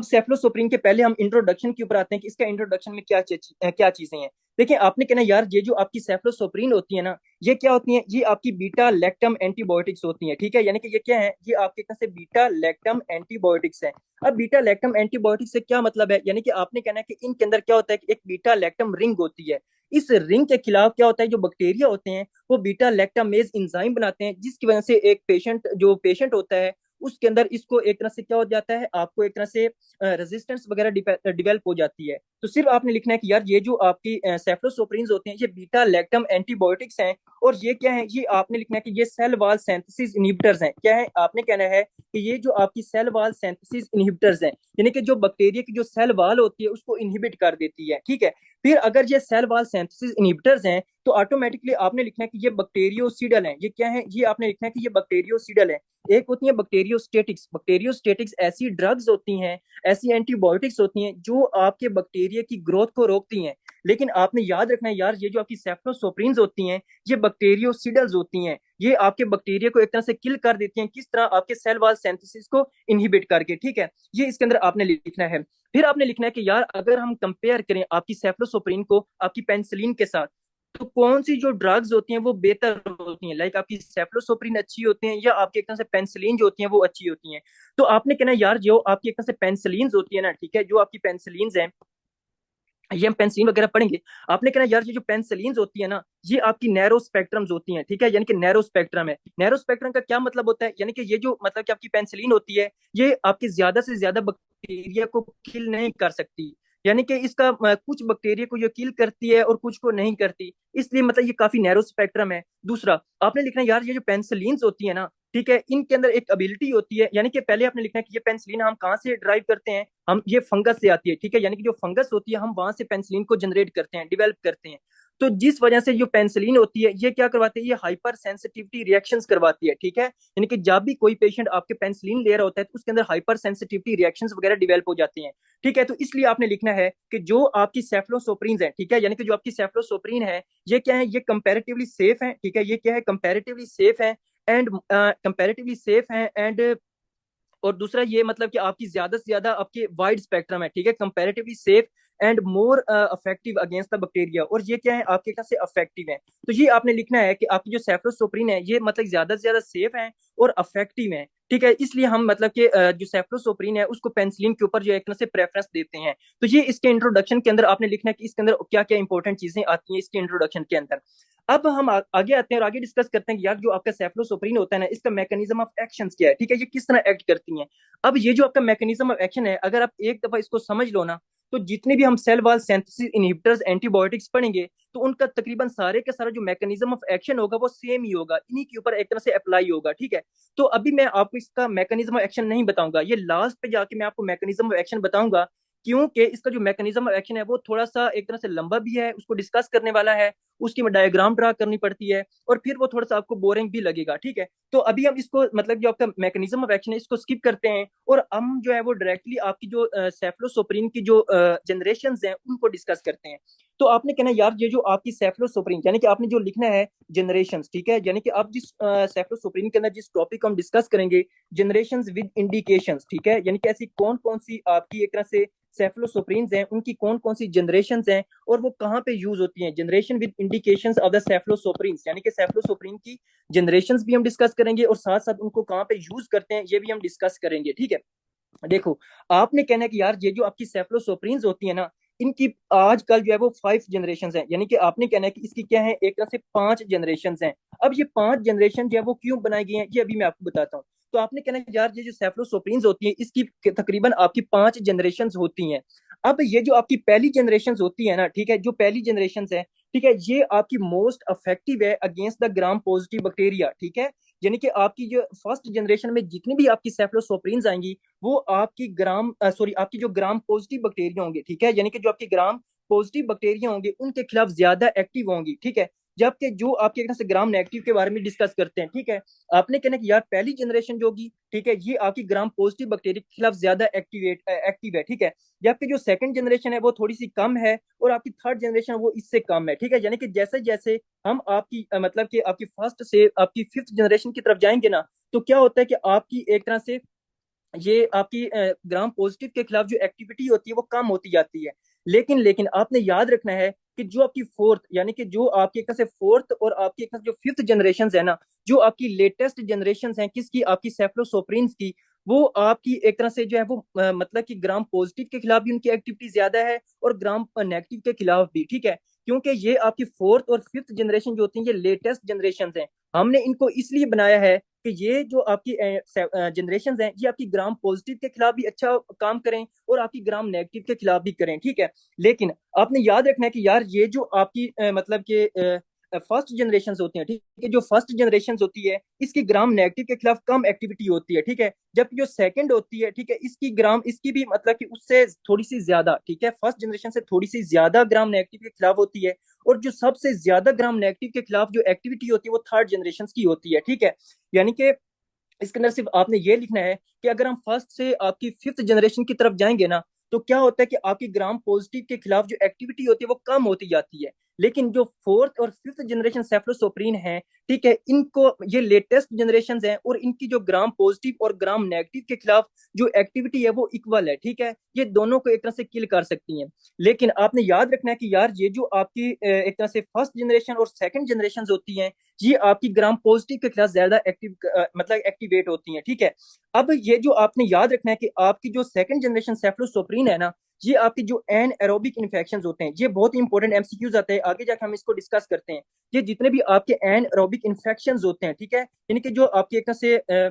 सेफ्लोसोप्रीन के पहले हम इंट्रोडक्शन के ऊपर आते हैं कि इसका इंट्रोडक्शन में क्या चीजें हैं। देखिए आपने कहना यार ये जो आपकी सेफ्लोसोप्रीन होती है ना, ये क्या होती है, ये आपकी बीटा लैक्टम एंटीबायोटिक्स होती है, ठीक है। यानी कि ये क्या है, ये आपके तरह से बीटा लैक्टम एंटीबायोटिक्स है। अब बीटा लैक्टम एंटीबायोटिक्स से क्या मतलब है, यानी कि आपने कहना है कि इनके अंदर क्या होता है कि एक बीटा लैक्टम रिंग होती है। इस रिंग के खिलाफ क्या होता है, जो बैक्टीरिया होते हैं वो बीटा लैक्टामेज इंजाइम बनाते हैं, जिसकी वजह से एक पेशेंट होता है उसके अंदर इसको एक तरह से क्या हो जाता है, आपको एक तरह से रेजिस्टेंस वगैरह डिवेल्प हो जाती है। तो सिर्फ आपने लिखना है कि यार ये जो आपकी सेफ्लोसोप्रीन्स होते हैं ये बीटा लैक्टम एंटीबायोटिक्स हैं, और ये क्या है, ये आपने लिखना है कि ये सेल वॉल सिंथेसिस इनहिबिटर्स हैं। क्या है, आपने कहना है कि ये जो आपकी सेल वॉल सिंथेसिस इनहिबिटर्स हैं, यानी कि जो बैक्टीरिया की जो सेल वॉल होती है उसको इनहिबिट कर देती है, ठीक है। फिर अगर ये सेल वॉल सिंथेसिस इनहिबिटर्स हैं तो ऑटोमेटिकली आपने लिखना है कि ये बैक्टीरियोसिडल हैं। ये क्या है, ये आपने लिखना है कि ये बैक्टीरियोसिडल है। एक होती है बैक्टीरियोस्टेटिक्स ऐसी ड्रग्स होती हैं, ऐसी एंटीबायोटिक्स होती हैं जो आपके बैक्टीरिया की ग्रोथ को रोकती हैं। लेकिन आपने याद रखना है यार, ये जो आपकी सेफलोसोप्रीन्स होती हैं, ये बैक्टीरियोसिडल्स होती हैं। ये आपके बैक्टीरिया को एक तरह से किल कर देती हैं, किस तरह, आपके सेल वॉल सिंथेसिस को इनहिबिट करके, ठीक है। ये इसके अंदर आपने लिखना है। फिर आपने लिखना है कि यार अगर हम कंपेयर करें आपकी सेफलोसोप्रीन को आपकी पेंसिलिन के साथ, तो कौन सी जो ड्रग्स होती हैं वो बेहतर होती हैं, लाइक आपकी सेफलोसोप्रीन अच्छी होती हैं या आपकी एक तरह से पेंसिलिन जो होती हैं वो अच्छी होती हैं। तो आपने कहना यार, जो आपकी एक तरह से पेंसिलिन होती है ना, ठीक है, जो आपकी पेंसिलिन हैं, ये हम पेंसिलिन वगैरह पढ़ेंगे। आपने कहना यार, ये जो पेंसिलिन होती है ना, ये आपकी नैरो स्पेक्ट्रम्स होती हैं, ठीक है, यानी कि नैरो स्पेक्ट्रम है। नैरो स्पेक्ट्रम का क्या मतलब होता है, यानी कि ये जो मतलब कि आपकी पेंसिलिन होती है, ये आपकी ज्यादा से ज्यादा बैक्टीरिया को किल नहीं कर सकती। यानी कि इसका कुछ बैक्टीरिया को ये किल करती है और कुछ को नहीं करती, इसलिए मतलब ये काफी नैरो स्पेक्ट्रम है। दूसरा आपने लिखना है यार, ये जो पेंसिलिन होती है ना, ठीक है, इनके अंदर एक एबिलिटी होती है, यानी कि पहले आपने लिखना है कि ये पेंसिलिन हम कहाँ से ड्राइव करते हैं, हम ये फंगस से आती है, ठीक है, यानी कि जो फंगस होती है हम वहां से पेंसिलिन को जनरेट करते हैं, डिवेल्प करते हैं। तो जिस वजह से जो पेंसिलिन होती है, ये क्या करवाती है, ये हाइपर सेंसिटिविटी रिएक्शंस करवाती है, ठीक है। यानी कि जब भी कोई पेशेंट आपके पेंसिलिन ले रहा होता है, तो उसके अंदर हाइपर सेंसिटिविटी रिएक्शंस वगैरह डिवेल्प हो जाती हैं, ठीक है। तो इसलिए आपने लिखना है कि जो आपकी सेफलोसोप्रीन है, ठीक है, यानी कि जो आपकी सेफलोसोप्रीन है, ये क्या है, ये कंपेरेटिवली सेफ है, ठीक है, ये क्या है, कंपेरेटिवली सेफ है एंड कंपेरेटिवली सेफ है एंड, और दूसरा ये मतलब कि आपकी ज्यादा से ज्यादा आपकी वाइड स्पेक्ट्रम है, ठीक है, comparatively safe and more affective against the bacteria, और ये क्या है, आपके तरह से अफेक्टिव है। तो ये आपने लिखना है कि आपकी जो सेफ्लोसोप्रीन है, ये मतलब ज्यादा से ज्यादा सेफ है और अफेक्टिव है, ठीक है। इसलिए हम मतलब कि जो सेफ्लोसोप्रीन है उसको पेंसिलिन के ऊपर जो एक तरह से प्रेफरेंस देते हैं। तो ये इसके इंट्रोडक्शन के अंदर आपने लिखना है कि इसके अंदर क्या क्या इंपॉर्टेंट चीजें आती हैं इसके इंट्रोडक्शन के अंदर। अब हम आगे आते हैं और आगे डिस्कस करते हैं कि यार जो आपका सेफ्लोसोप्रीन होता है ना, इसका मैकेनिज्म ऑफ एक्शन क्या है, ठीक है, ये किस तरह एक्ट करती हैं। अब ये जो आपका मैकेनिज्म ऑफ एक्शन है, अगर आप एक दफा इसको समझ लो ना, तो जितने भी हम cell wall synthesis inhibitors antibiotics पढ़ेंगे, तो उनका तकरीबन सारे का सारा जो मैकेनिज्म ऑफ एक्शन होगा वो सेम ही होगा, इन्हीं के ऊपर एक तरह से अप्लाई होगा, ठीक है। तो अभी मैं आपको इसका मैकेनिज्म ऑफ एक्शन नहीं बताऊंगा, ये लास्ट पे जाके मैं आपको मैकेनिज्म ऑफ एक्शन बताऊंगा, क्योंकि इसका जो मैकेनिज्म ऑफ एक्शन है वो थोड़ा सा एक तरह से लंबा भी है, उसको डिस्कस करने वाला है, उसकी डायग्राम ड्रा करनी पड़ती है, और फिर वो थोड़ा सा आपको बोरिंग भी लगेगा, ठीक है। तो अभी हम इसको मतलब जो आपका मैकेनिज्म ऑफ एक्शन है इसको स्किप करते हैं, और हम जो है वो डायरेक्टली आपकी जो सेफ्लोसोप्रीन की जो जनरेशन हैं उनको डिस्कस करते हैं। तो आपने कहना यार, ये जो आपकी सेफ्लोसोप्रीन, यानी कि आपने जो लिखना है जनरेशन, ठीक है, यानी कि आप जिस सेफ्लोसोप्रीन के अंदर जिस टॉपिक को हम डिस्कस करेंगे, जनरेशन विद इंडिकेशन, ठीक है, यानी कि ऐसी कौन कौन सी आपकी एक तरह से सेफ्लोसोप्रीन हैं, उनकी कौन कौन सी जनरेशन हैं और वो कहाँ पे यूज होती हैं, generation with indications of the cephalosporin, यानी कि सेफ्लोसोप्रीन की जनरेशन भी हम डिस्कस करेंगे और साथ साथ उनको कहाँ पे यूज करते हैं ये भी हम डिस्कस करेंगे, ठीक है। देखो, आपने कहना है कि यार ये जो आपकी सेफ्लोसोप्रीन्स होती है ना, इनकी आजकल जो है वो 5 जनरेशन हैं, यानी कि आपने कहना है कि इसकी क्या है, एक तरह से 5 जनरेशन हैं। अब ये 5 जनरेशन जो है वो क्यों बनाई गई हैं, ये अभी मैं आपको बताता हूँ। तो आपने कहना है कि यार ये जो सेफ्लोसोप्रीन्स होती है इसकी तकरीबन आपकी 5 जनरेशन होती हैं। अब ये जो आपकी पहली जनरेशन होती है ना, ठीक है, जो पहली जनरेशन है, ठीक है, ये आपकी मोस्ट अफेक्टिव है against the gram positive bacteria, ठीक है। यानी कि आपकी जो फर्स्ट जनरेशन में जितनी भी आपकी सेफ्लोसोप्रीन्स आएंगी, वो आपकी ग्राम सॉरी आपकी जो ग्राम पॉजिटिव बैक्टीरिया होंगे, ठीक है, यानी कि जो आपकी ग्राम पॉजिटिव बैक्टीरिया होंगे उनके खिलाफ ज्यादा एक्टिव होंगी, ठीक है। जबकि जो आपके एक तरह से ग्राम नेगेटिव के बारे में डिस्कस करते हैं, ठीक है, आपने कहना कि यार पहली जनरेशन जो होगी, ठीक है, ये आपकी ग्राम पॉजिटिव बैक्टीरिया के खिलाफ ज्यादा एक्टिव है, ठीक है। जबकि जो सेकंड जनरेशन है वो थोड़ी सी कम है, और आपकी थर्ड जनरेशन वो इससे कम है, ठीक है। यानी कि जैसे जैसे हम आपकी मतलब कि आपकी फर्स्ट से आपकी फिफ्थ जनरेशन की तरफ जाएंगे ना, तो क्या होता है कि आपकी एक तरह से ये आपकी ग्राम पॉजिटिव के खिलाफ जो एक्टिविटी होती है वो कम होती जाती है। लेकिन लेकिन आपने याद रखना है कि जो आपकी फोर्थ, यानी कि जो आपकी एक तरह से फोर्थ और आपकी एक तरह से जो फिफ्थ जनरेशन है ना, जो आपकी लेटेस्ट जनरेशन है किसकी, आपकी सेफ्लोसोप्रीन्स की, वो आपकी एक तरह से जो है वो मतलब कि ग्राम पॉजिटिव के खिलाफ भी उनकी एक्टिविटी ज्यादा है और ग्राम नेगेटिव के खिलाफ भी, ठीक है। क्योंकि ये आपकी फोर्थ और फिफ्थ जनरेशन जो होती है ये लेटेस्ट जनरेशन है, हमने इनको इसलिए बनाया है कि ये जो आपकी जनरेशन हैं ये आपकी ग्राम पॉजिटिव के खिलाफ भी अच्छा काम करें और आपकी ग्राम नेगेटिव के खिलाफ भी करें, ठीक है। लेकिन आपने याद रखना है कि यार ये जो आपकी मतलब के फर्स्ट जनरेशन होती हैं, ठीक है, जो फर्स्ट जनरेशन होती है इसकी ग्राम नेगेटिव के खिलाफ कम एक्टिविटी होती है, ठीक है। जबकि जो सेकंड होती है, ठीक है, इसकी ग्राम इसकी भी मतलब कि उससे थोड़ी सी ज्यादा, ठीक है, फर्स्ट जनरेशन से थोड़ी सी ज्यादा ग्राम नेगेटिव के खिलाफ होती है। और जो सबसे ज्यादा ग्राम नेगेटिव के खिलाफ जो एक्टिविटी होती है वो थर्ड जनरेशन की होती है, ठीक है। यानी कि इसके अंदर सिर्फ आपने ये लिखना है कि अगर हम फर्स्ट से आपकी फिफ्थ जनरेशन की तरफ जाएंगे ना, तो क्या होता है कि आपकी ग्राम पॉजिटिव के खिलाफ जो एक्टिविटी होती है वो कम होती जाती है। लेकिन जो फोर्थ और फिफ्थ जनरेशन सेफलोसोप्रीन है, ठीक है, इनको ये लेटेस्ट जनरेशन हैं और इनकी जो ग्राम पॉजिटिव और ग्राम नेगेटिव के खिलाफ जो एक्टिविटी है वो इक्वल है, ठीक है, ये दोनों को एक तरह से किल कर सकती हैं। लेकिन आपने याद रखना है कि यार ये जो आपकी एक तरह से फर्स्ट जनरेशन और सेकंड जनरेशन होती हैं, ये आपकी ग्राम पॉजिटिव के खिलाफ ज्यादा एक्टिव मतलब एक्टिवेट होती हैं, ठीक है। अब ये जो आपने याद रखना है कि आपकी जो सेकंड जनरेशन सेफलोसोप्रीन है ना, ये आपकी जो एन एरोबिक इन्फेक्शन होते हैं, ये बहुत ही इंपॉर्टेंट एमसीक्यूज आते हैं, आगे जाकर हम इसको डिस्कस करते हैं। ये जितने भी आपके एन एरोबिक इन्फेक्शन होते हैं, ठीक है, यानी कि जो आपके एक तरह से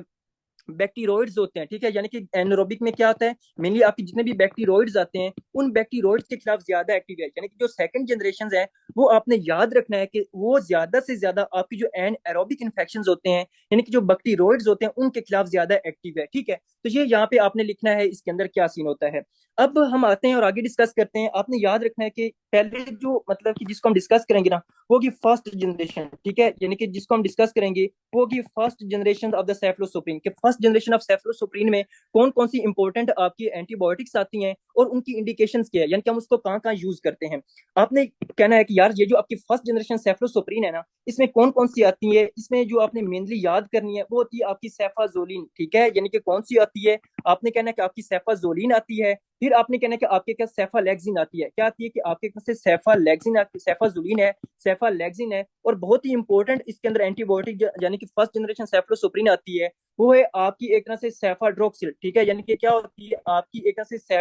बैक्टीरोइड्स होते हैं, ठीक है, यानी कि एनारोबिक में क्या होता है, मेनली आपके जितने भी बैक्टीरोइड्स आते हैं उन बैक्टीरोइड्स के खिलाफ ज्यादा एक्टिव है, यानी कि जो सेकंड जनरेशन है वो आपने याद रखना है कि वो ज्यादा से ज्यादा आपकी जो एन एरोबिक इन्फेक्शन होते हैं, यानी कि जो बैक्टीरोइड्स होते हैं उनके खिलाफ ज्यादा एक्टिव है, ठीक है। तो ये यहाँ पे आपने लिखना है इसके अंदर क्या सीन होता है। अब हम आते हैं और आगे डिस्कस करते हैं। आपने याद रखना है कि पहले जो मतलब कि जिसको हम डिस्कस करेंगे ना, वो की फर्स्ट जनरेशन, ठीक है, यानी कि जिसको हम डिस्कस करेंगे वो की फर्स्ट जनरेशन ऑफ द सेफलोसोप्रीन के फर्स्ट जनरेशन ऑफ सेफलोसोप्रीन में कौन कौन सी इंपॉर्टेंट आपकी एंटीबायोटिक्स आती हैं और उनकी इंडिकेशंस क्या है, यानी कि हम उसको कहाँ कहाँ यूज करते हैं। आपने कहना है कि यार ये जो आपकी फर्स्ट जनरेशन सेफलोसोप्रीन है ना, इसमें कौन कौन सी आती है, इसमें जो आपने मेनली याद करनी है वो होती है आपकी सेफाजोलिन, ठीक है, यानी कि कौन सी आती है, आपने कहना है कि आपकी सेफाजोलिन आती है। फिर आपने कहना है कि आपके क्या सेफालेक्सिन आती है, क्या आती है कि आपके से सेफालेक्सिन, सेफाजुलिन है, सेफालेक्सिन है, और बहुत ही इंपॉर्टेंट इसके अंदर एंटीबायोटिक यानी कि फर्स्ट जनरेशन सेफलोसोप्रीन आती है, वो है आपकी एक तरह से सेफाड्रोक्सिल, ठीक है, यानी कि क्या होती है आपकी एक तरह से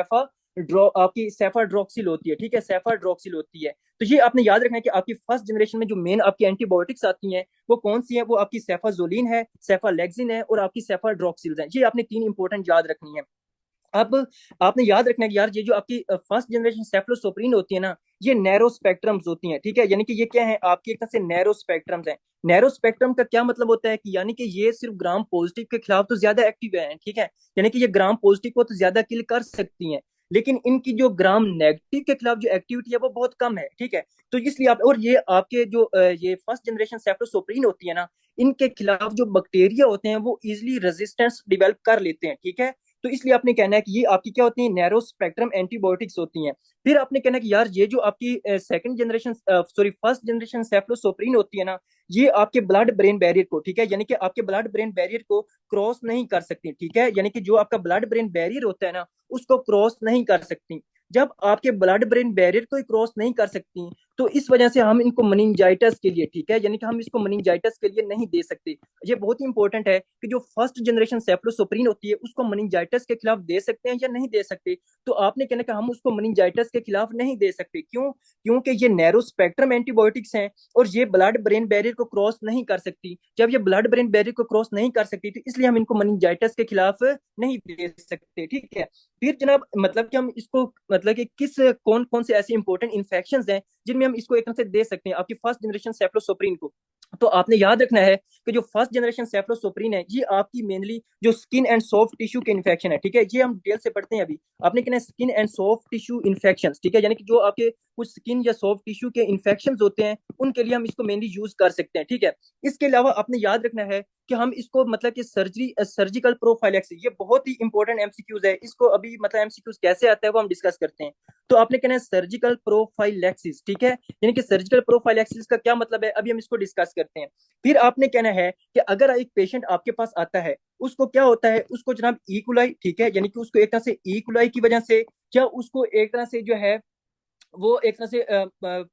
आपकी सेफाड्रोक्सिल होती है, ठीक है, सेफाड्रोक्सिल होती है। तो ये आपने याद रखना है कि आपकी फर्स्ट जनरेशन में जो मेन आपकी एंटीबायोटिक्स आती हैं वो कौन सी है, वो आपकी सेफाजोलिन है, सेफालेक्सिन है और आपकी सेफाड्रोक्सिल है। ये आपने तीन इंपॉर्टेंट याद रखनी है। अब आपने याद रखना है कि यार ये जो आपकी फर्स्ट जनरेशन सेफलोसोप्रीन होती है ना, ये नैरो स्पेक्ट्रम्स होती हैं, ठीक है, यानी कि ये क्या है आपकी एक तरह से नैरो स्पेक्ट्रम्स हैं। नैरो स्पेक्ट्रम का क्या मतलब होता है कि यानी कि ये सिर्फ ग्राम पॉजिटिव के खिलाफ तो ज्यादा एक्टिव है, ठीक है, यानी कि ये ग्राम पॉजिटिव को तो ज्यादा किल कर सकती हैं, लेकिन इनकी जो ग्राम नेगेटिव के खिलाफ जो एक्टिविटी है वो बहुत कम है, ठीक है। तो इसलिए आप, और ये आपके जो ये फर्स्ट जनरेशन सेफलोसोप्रीन होती है ना, इनके खिलाफ जो बैक्टीरिया होते हैं वो इजिली रेजिस्टेंस डेवलप कर लेते हैं, ठीक है। तो इसलिए आपने कहना है कि ये आपकी क्या होती है, नैरो स्पेक्ट्रम एंटीबायोटिक्स होती हैं। फिर आपने कहना है कि यार ये जो आपकी second generation sorry first generation cephalosporin होती है ना, ये आपके ब्लड ब्रेन बैरियर को, ठीक है, यानी कि आपके ब्लड ब्रेन बैरियर को क्रॉस नहीं कर सकती, ठीक है, यानी कि जो आपका ब्लड ब्रेन बैरियर होता है ना उसको क्रॉस नहीं कर सकती। जब आपके ब्लड ब्रेन बैरियर को क्रॉस नहीं कर सकती, तो इस वजह से हम इनको मनिंजाइटिस के लिए, ठीक है, यानी कि हम इसको मनिंजाइटिस के लिए नहीं दे सकते। ये बहुत ही इंपॉर्टेंट है कि जो फर्स्ट जनरेशन सेफलोसोप्रीन होती है उसको मनिंजाइटिस के खिलाफ दे सकते हैं या नहीं दे सकते। तो आपने कहना कि हम उसको मनिंजाइटिस के खिलाफ नहीं दे सकते, क्यों, क्योंकि ये नैरो स्पेक्ट्रम एंटीबायोटिक्स हैं और ये ब्लड ब्रेन बैरियर को क्रॉस नहीं कर सकती। जब ये ब्लड ब्रेन बैरियर को क्रॉस नहीं कर सकती तो इसलिए हम इनको मनिंजाइटिस के खिलाफ नहीं दे सकते, ठीक है। फिर जनाब मतलब कि हम इसको मतलब कि किस कौन कौन से ऐसे इंपॉर्टेंट इन्फेक्शन हैं जिनमें हम इसको एक तरह से दे सकते हैं आपकी फर्स्ट जनरेशन सेफलोसोप्रीन को। तो आपने याद रखना है कि जो फर्स्ट जनरेशन सेफलोसोप्रीन है ये आपकी मेनली जो स्किन एंड सॉफ्ट टिश्यू के इन्फेक्शन है, ठीक है, ये हम डिटेल से पढ़ते हैं अभी। आपने कहना है skin and soft tissue infection, ठीक है, यानी कि जो आपके कुछ स्किन या सॉफ्ट टिश्यू के इन्फेक्शन होते हैं उनके लिए हम इसको मेनली यूज कर सकते हैं, ठीक है। इसके अलावा आपने याद रखना है कि हम इसको मतलब कि सर्जिकल प्रोफाइलैक्सिस, ये बहुत ही इंपॉर्टेंट एमसीक्यूज है, इसको अभी मतलब एमसीक्यूज कैसे आता है वो हम डिस्कस करते हैं। तो आपने कहना है सर्जिकल प्रोफाइलैक्सिस, ठीक है, यानी कि सर्जिकल प्रोफाइलैक्सिस का क्या मतलब है अभी हम इसको डिस्कस करते हैं। फिर आपने कहना है कि अगर एक पेशेंट आपके पास आता है उसको क्या होता है, उसको जनाब इकोलाई, ठीक है, यानी कि उसको एक तरह से इकोलाई की वजह से या उसको एक तरह से जो है वो एक तरह से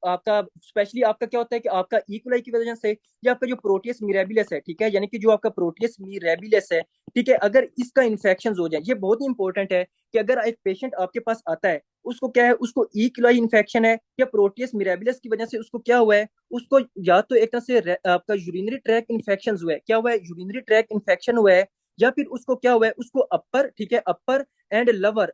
आपका स्पेशली आपका क्या होता है कि आपका इकोलाई की वजह से या आपका जो प्रोटियस मिरेबिलस है, ठीक है, यानी कि जो आपका प्रोटियस मिरेबिलस है, ठीक है, अगर इसका इन्फेक्शन हो जाए, ये बहुत ही इंपॉर्टेंट है कि अगर एक पेशेंट आपके पास आता है उसको क्या है, उसको इकोलाई इन्फेक्शन है या प्रोटियस मिरेबिलस की वजह से उसको क्या हुआ है, उसको या तो एक तरह से आपका यूरिनरी ट्रैक इन्फेक्शन हुआ है, क्या हुआ है, यूरिनरी ट्रैक इन्फेक्शन हुआ है, या फिर उसको क्या हुआ है, उसको अपर, ठीक है, upper and lower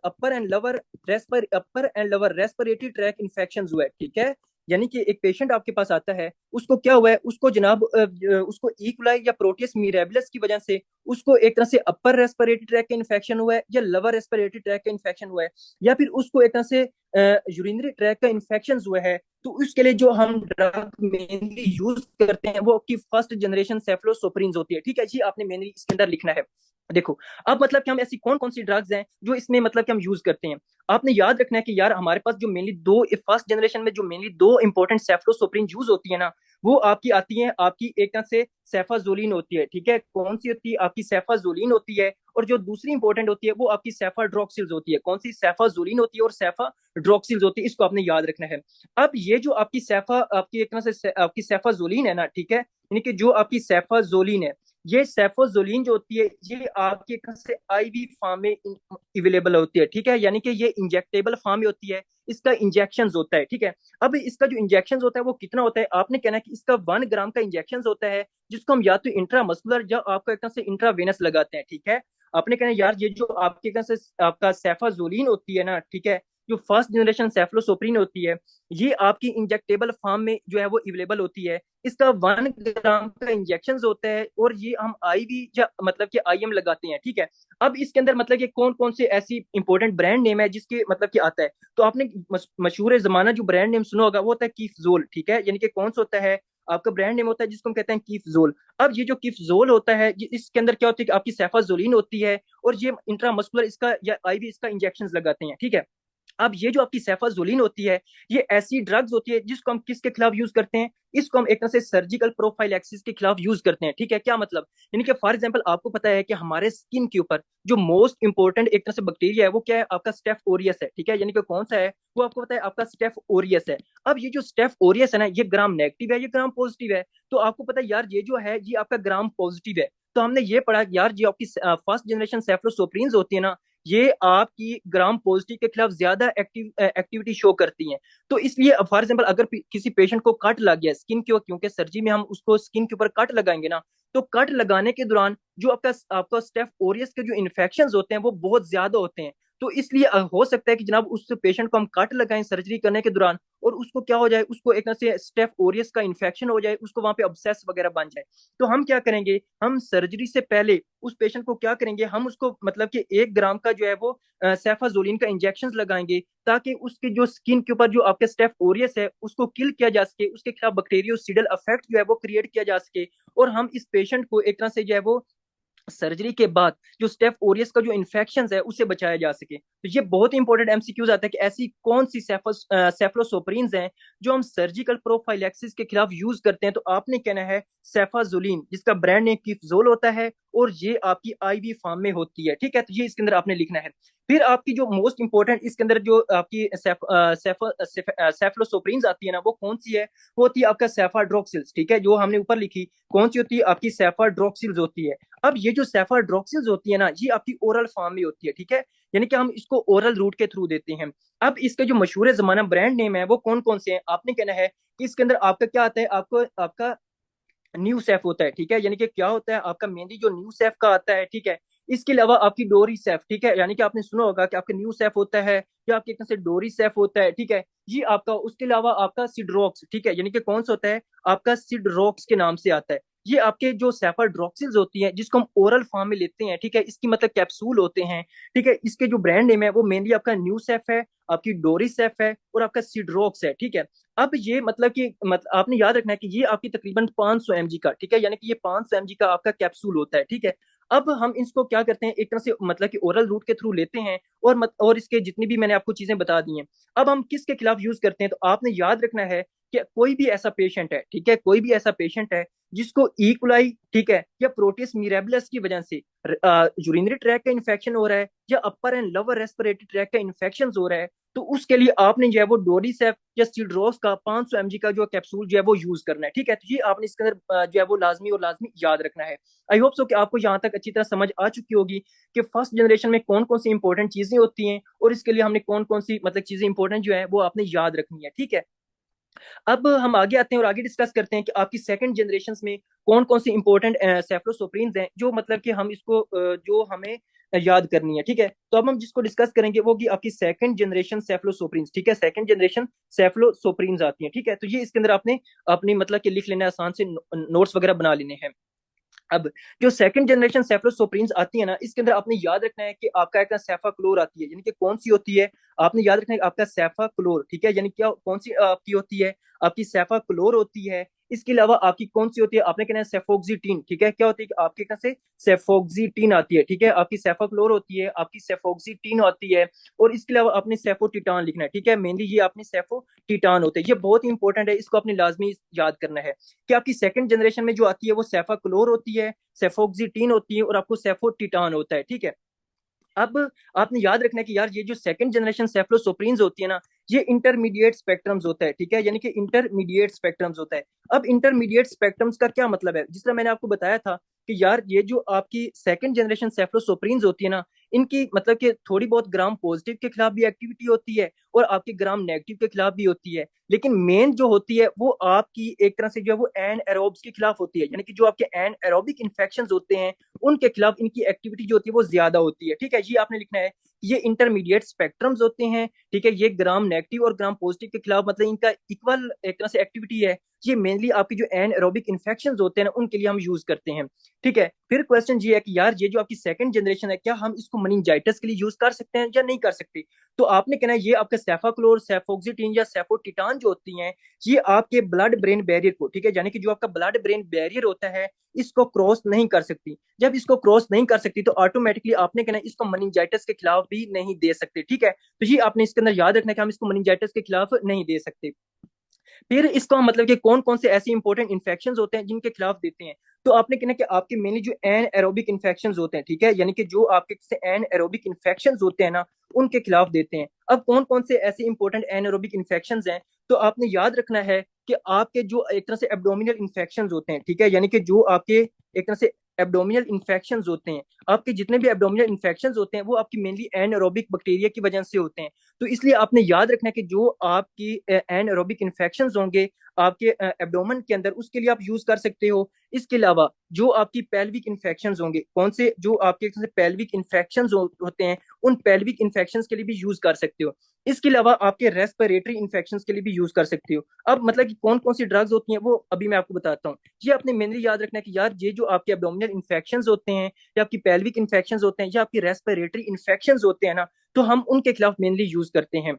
respiratory tract infection हुआ है, ठीक है। यानी कि एक पेशेंट आपके पास आता है उसको क्या हुआ है, उसको जनाब उसको इकोलाई या प्रोटियस मिरेबिलस की वजह से उसको एक तरह से अपर रेस्पिरेटरी ट्रैक का इन्फेक्शन हुआ है या लवर रेस्पिरेटरी ट्रैक का इन्फेक्शन हुआ है, या फिर उसको एक तरह से यूरिनरी ट्रैक का इन्फेक्शन हुआ है, तो उसके लिए जो हम ड्रग मेनली यूज करते हैं वो की फर्स्ट जनरेशन सेफ्लोसोप्रीन्स होती है। ठीक है जी, आपने मेनली इसके अंदर लिखना है। देखो, अब मतलब कि हम ऐसी कौन कौन सी ड्रग्स हैं जो इसमें मतलब कि हम यूज करते हैं। आपने याद रखना है कि यार हमारे पास जो मेनली दो फर्स्ट जनरेशन में जो मेनली दो इंपॉर्टेंट सेफ्लोसोप्रीन यूज होती है ना, वो आपकी आती है, आपकी एक तरह से सेफाजोलिन होती है। ठीक है, कौन सी होती है? आपकी सेफाजोलिन होती है। और जो दूसरी इंपॉर्टेंट होती है वो आपकी सेफाड्रोक्सिल्स होती है। कौन सी? सेफाजोलिन होती है और सेफाड्रोक्सिल्स होती है। इसको आपने याद रखना है। अब ये जो आपकी आपकी एक तरह से आपकी सेफाजोलिन है ना, ठीक है, यानी कि जो आपकी सेफाजोलिन है, ये सेफोजोलिन जो होती है ये आपके एक तरह से आईवी फॉर्म में अवेलेबल होती है। ठीक है, यानी कि ये इंजेक्टेबल फॉर्म में होती है, इसका इंजेक्शन होता है। ठीक है, अब इसका जो इंजेक्शन होता है वो कितना होता है? आपने कहना है कि इसका 1 ग्राम का इंजेक्शन होता है, जिसको हम या तो इंट्रामस्कुलर या आपका एक तरह से इंट्रावेनस लगाते हैं। ठीक है, आपने कहना है यार ये जो आपके एक तरह से आपका सेफाजोलिन होती है ना, ठीक है, जो फर्स्ट जनरेशन सेफ्लोसोप्रीन होती है, ये आपकी इंजेक्टेबल फॉर्म में जो है वो अवेलेबल होती है। इसका 1 ग्राम का इंजेक्शन होता है और ये हम आईवी या मतलब कि आईएम लगाते हैं। ठीक है, अब इसके अंदर मतलब कि कौन कौन से ऐसी इंपॉर्टेंट ब्रांड नेम है जिसके मतलब कि आता है, तो आपने मशहूर जमाना जो ब्रांड नेम सुना होगा वो होता है कीफजोल। ठीक है, यानी कि कौन सा होता है? आपका ब्रांड नेम होता है जिसको हम कहते हैं कीफजोल। अब ये जो कीफजोल होता है इसके अंदर क्या होता है कि आपकी सेफाजोलिन होती है और ये इंट्रामस्कुलर इसका या आईवी इसका इंजेक्शन लगाते हैं। ठीक है, अब ये जो आपकी सेफाजोलिन होती है, ये ऐसी ड्रग्स होती है जिसको हम किसके खिलाफ यूज करते हैं? इसको हम एक तरह से सर्जिकल प्रोफाइलैक्सिस के खिलाफ यूज करते हैं। ठीक है, क्या मतलब? यानी कि फॉर एग्जांपल आपको पता है कि हमारे स्किन के ऊपर जो मोस्ट इंपॉर्टेंट एक तरह से बैक्टीरिया है वो क्या है? आपका स्टेफ ओरियस है। ठीक है, यानी कि कौन सा है वो? आपको पता है आपका स्टेफ ओरियस है। अब ये जो स्टेफ ओरियस है ना, ये ग्राम नेगेटिव है, ये ग्राम पॉजिटिव है। तो आपको पता है यार ये जो है ये आपका ग्राम पॉजिटिव है। तो हमने ये पढ़ा यार जो आपकी फर्स्ट जनरेशन सेफ्लोसोप्रीन्स होती है ना, ये आपकी ग्राम पॉजिटिव के खिलाफ ज्यादा एक्टिविटी शो करती हैं। तो इसलिए फॉर एग्जाम्पल अगर किसी पेशेंट को कट लग गया स्किन के, क्योंकि सर्जरी में हम उसको स्किन के ऊपर कट लगाएंगे ना, तो कट लगाने के दौरान जो आपका आपका स्टेफ ओरियस के जो इन्फेक्शन होते हैं वो बहुत ज्यादा होते हैं। तो इसलिए हो सकता है कि जनाब उस पेशेंट को हम कट लगाएं सर्जरी करने के दौरान और उसको क्या हो जाए, उसको एक तरह से स्टेफ ओरियस का इन्फेक्शन हो जाए, उसको वहां पे अब्सेस वगैरह बन जाए। तो हम क्या करेंगे? हम सर्जरी से पहले उस पेशेंट को क्या करेंगे? हम उसको मतलब कि 1 ग्राम का जो है वो सेफाजोलिन का इंजेक्शन लगाएंगे, ताकि उसके जो स्किन के ऊपर जो आपके स्टेफ ओरियस है उसको किल किया जा सके, उसके खिलाफ बैक्टीरियोसिडल इफेक्ट जो है वो क्रिएट किया जा सके, और हम इस पेशेंट को एक तरह से जो है वो सर्जरी के बाद जो स्टेफ ओरियस का जो इन्फेक्शन है उससे बचाया जा सके। तो ये बहुत इंपॉर्टेंट एमसीक्यूज आता है कि ऐसी कौन सी सेफ्लोसोप्रीन्स हैं जो हम सर्जिकल प्रोफाइलैक्सिस के खिलाफ यूज करते हैं। तो आपने कहना है सेफाजोलिन, जिसका ब्रांड नेम किफजोल होता है और ये आपकी आईवी फॉर्म में होती है। ठीक है, तो ये इसके अंदर आपने लिखना है। फिर आपकी जो मोस्ट इंपॉर्टेंट इसके अंदर जो आपकी सेफ्लोसोप्रीन्स आती है ना, वो कौन सी है? वो होती है आपका सेफाड्रोक्सिल्स। ठीक है, जो हमने ऊपर लिखी कौन सी होती है? आपकी सेफाड्रोक्सिल्स होती है। अब ये जो सेफाड्रोक्सिल्स होती है ना, ये आपकी ओरल फॉर्म में होती है। ठीक है, यानी कि हम इसको ओरल रूट के थ्रू देते हैं। अब इसके जो मशहूर जमाना ब्रांड नेम है वो कौन कौन से हैं? आपने कहना है कि इसके अंदर आपका क्या आता है? आपको आपका न्यू सेफ होता है। ठीक है, यानी कि क्या होता है? आपका मेहंदी जो न्यू सेफ का आता है। ठीक है, इसके अलावा आपकी डोरी सेफ। ठीक है, यानी कि आपने सुना होगा कि आपका न्यू सेफ होता है या आपके तरह से डोरी सेफ होता है। ठीक है, ये आपका उसके अलावा आपका सिड्रोक्स। ठीक है, यानी कि कौन सा होता है? आपका सिड्रोक्स के नाम से आता है। ये आपके जो सेफाड्रोक्सिल्स होती है जिसको हम ओरल फॉर्म में लेते हैं। ठीक है, इसकी मतलब कैप्सूल होते हैं। ठीक है, इसके जो ब्रांड नेम है वो मेनली आपका न्यू सेफ है, आपकी डोरी सेफ है और आपका सिड्रोक्स है। ठीक है, अब ये मतलब कि आपने याद रखना है कि ये आपकी तकरीबन 500 mg का, ठीक है, यानी कि ये 500 mg का आपका कैप्सूल होता है। ठीक है, अब हम इसको क्या करते हैं? एक तरह से मतलब कि ओरल रूट के थ्रू लेते हैं और इसके जितनी भी मैंने आपको चीजें बता दी हैं। अब हम किसके खिलाफ यूज करते हैं? तो आपने याद रखना है कि कोई भी ऐसा पेशेंट है, ठीक है, कोई भी ऐसा पेशेंट है जिसको इकोलाई, ठीक है, या प्रोटिस मिरेबुलस की वजह से यूरिनरी ट्रैक का इन्फेक्शन हो रहा है या अपर एंड लोअर रेस्पिरेटरी ट्रैक का इन्फेक्शन हो रहा है, तो उसके लिए आपने जो है वो डोरीसेफ या सिल्ड्रोस का 500 mg का जो कैप्सूल जो है वो यूज करना है। ठीक है, तो ये आपने इसके अंदर जो है वो लाजमी और लाजमी याद रखना है। आई होप सो कि आपको यहाँ तक अच्छी तरह समझ आ चुकी होगी कि फर्स्ट जनरेशन में कौन कौन सी इंपॉर्टेंट चीजें होती हैं और इसके लिए हमने कौन कौन सी मतलब चीजें इंपॉर्टेंट जो है वो आपने याद रखनी है। ठीक है, अब हम आगे आते हैं और आगे डिस्कस करते हैं कि आपकी सेकंड जनरेशन में कौन कौन सी इंपॉर्टेंट सेफ्लोसोप्रीन्स हैं जो मतलब कि हम इसको जो हमें याद करनी है। ठीक है, तो अब हम जिसको डिस्कस करेंगे वो की आपकी सेकंड जनरेशन सेफ्लोसोप्रीन्स। ठीक है, सेकंड जनरेशन सेफ्लोसोप्रीन्स आती हैं। ठीक है, तो ये इसके अंदर आपने अपनी मतलब कि लिख लेना है, आसान से नोट्स वगैरह बना लेने हैं। अब जो सेकंड जनरेशन सेफलोस्पोरिन्स आती है ना, इसके अंदर आपने याद रखना है कि आपका एक सेफाक्लोर आती है, यानी कि कौन सी होती है, आपने याद रखना है कि आपका सेफाक्लोर, ठीक है, यानी क्या कौन सी आपकी होती है, आपकी सेफाक्लोर होती है। इसके अलावा आपकी कौन सी होती है, आपने कहना है सेफोक्सिटीन, ठीक है, क्या होती है कि आपके यहाँ से सेफोक्सिटीन आती है, ठीक है, आपकी सेफाक्लोर होती है, आपकी सेफोक्सिटीन होती है। और इसके अलावा आपने सेफोटिटान लिखना है, ठीक है, मेनली ये आपने सेफोटिटान होते हैं, ये बहुत ही इंपॉर्टेंट है, इसको आपने लाजमी याद करना है कि आपकी सेकंड जनरेशन में जो आती है वो सेफाक्लोर होती है, सेफोक्सिटीन होती है और आपको सेफोटिटान होता है, ठीक है। अब आपने याद रखना है कि यार ये जो सेकंड जनरेशन सेफलोसोप्रीन्स होती है ना, ये इंटरमीडिएट स्पेक्ट्रम्स होता है, ठीक है, यानी कि इंटरमीडिएट स्पेक्ट्रम्स होता है। अब इंटरमीडिएट स्पेक्ट्रम्स का क्या मतलब है, जिस तरह मैंने आपको बताया था कि यार ये जो आपकी सेकंड जनरेशन सेफलोसोप्रीन्स होती है ना, इनकी मतलब कि थोड़ी बहुत ग्राम पॉजिटिव के खिलाफ भी एक्टिविटी होती है और आपके ग्राम नेगेटिव के खिलाफ भी होती है, लेकिन मेन जो होती है वो आपकी एक तरह से जो है वो एन एरोब्स के खिलाफ होती है, यानी कि जो आपके एन एरोबिक इन्फेक्शन होते हैं उनके खिलाफ इनकी एक्टिविटी जो होती है वो ज्यादा होती है, ठीक है। ये आपने लिखना है कि ये इंटरमीडिएट स्पेक्ट्रम्स होते हैं, ठीक है, ये ग्राम नेगेटिव और ग्राम पॉजिटिव के खिलाफ मतलब इनका इक्वल एक तरह से एक्टिविटी है। ये मेनली आपकी जो एन एरोबिक इन्फेक्शन होते हैं ना उनके लिए हम यूज करते हैं, ठीक है। फिर क्वेश्चन ये है कि यार ये जो आपकी सेकंड जनरेशन है, क्या हम इसको मनिंजाइटिस के लिए यूज कर सकते हैं या नहीं कर सकते। तो आपने कहना है ये आपका सेफाक्लोर, सेफोक्सिटीन या सेफोटिटान जो होती हैं, ये आपके ब्लड ब्रेन बैरियर को, ठीक है, यानी कि जो आपका ब्लड ब्रेन बैरियर होता है इसको क्रॉस नहीं कर सकती। जब इसको क्रॉस नहीं कर सकती तो ऑटोमेटिकली आपने कहना है इसको मनिंजाइटिस के खिलाफ भी नहीं दे सकते, ठीक है। तो ये आपने इसके अंदर याद रखना है कि हम इसको मनिंजाइटिस के खिलाफ नहीं दे सकते। फिर इसका मतलब कि कौन कौन से ऐसे इंपॉर्टेंट इन्फेक्शन होते हैं जिनके खिलाफ देते हैं। तो आपने कहना कि आपके मेनली जो एन एरोबिक इन्फेक्शन होते हैं, ठीक है, यानी कि जो आपके से एन एरोबिक इन्फेक्शन होते हैं ना उनके खिलाफ देते हैं। अब कौन कौन से ऐसे इंपॉर्टेंट एन एरोबिक इन्फेक्शन हैं, तो आपने याद रखना है कि आपके जो एक तरह से एब्डोमिनल इन्फेक्शन होते हैं, ठीक है, यानी कि जो आपके एक तरह से एब्डोमिनल इन्फेक्शन होते हैं, आपके जितने भी एब्डोमिनल इन्फेक्शन होते हैं वो आपकी मेनली एनएरोबिक बैक्टीरिया की वजह से होते हैं। तो इसलिए आपने याद रखना है कि जो आपकी एनएरोबिक इन्फेक्शन होंगे आपके एब्डोमेन के अंदर उसके लिए आप यूज कर सकते हो। इसके अलावा जो आपकी पेल्विक इन्फेक्शन होंगे, कौन से जो आपके पेल्विक इन्फेक्शन होते हैं उन पेल्विक इन्फेक्शन के लिए भी यूज कर सकते हो। इसके अलावा आपके रेस्पिरेटरी इन्फेक्शन के लिए भी यूज कर सकते हो। अब मतलब कि कौन कौन सी ड्रग्स होती हैं वो अभी मैं आपको बताता हूँ। ये आपने मेनली याद रखना है कि यार ये जो आपके एब्डोमिनल इन्फेक्शन होते हैं या आपकी पेल्विक इन्फेक्शन होते हैं या आपकी रेस्पिरेटरी इन्फेक्शन होते हैं ना, तो हम उनके खिलाफ मेनली यूज करते हैं।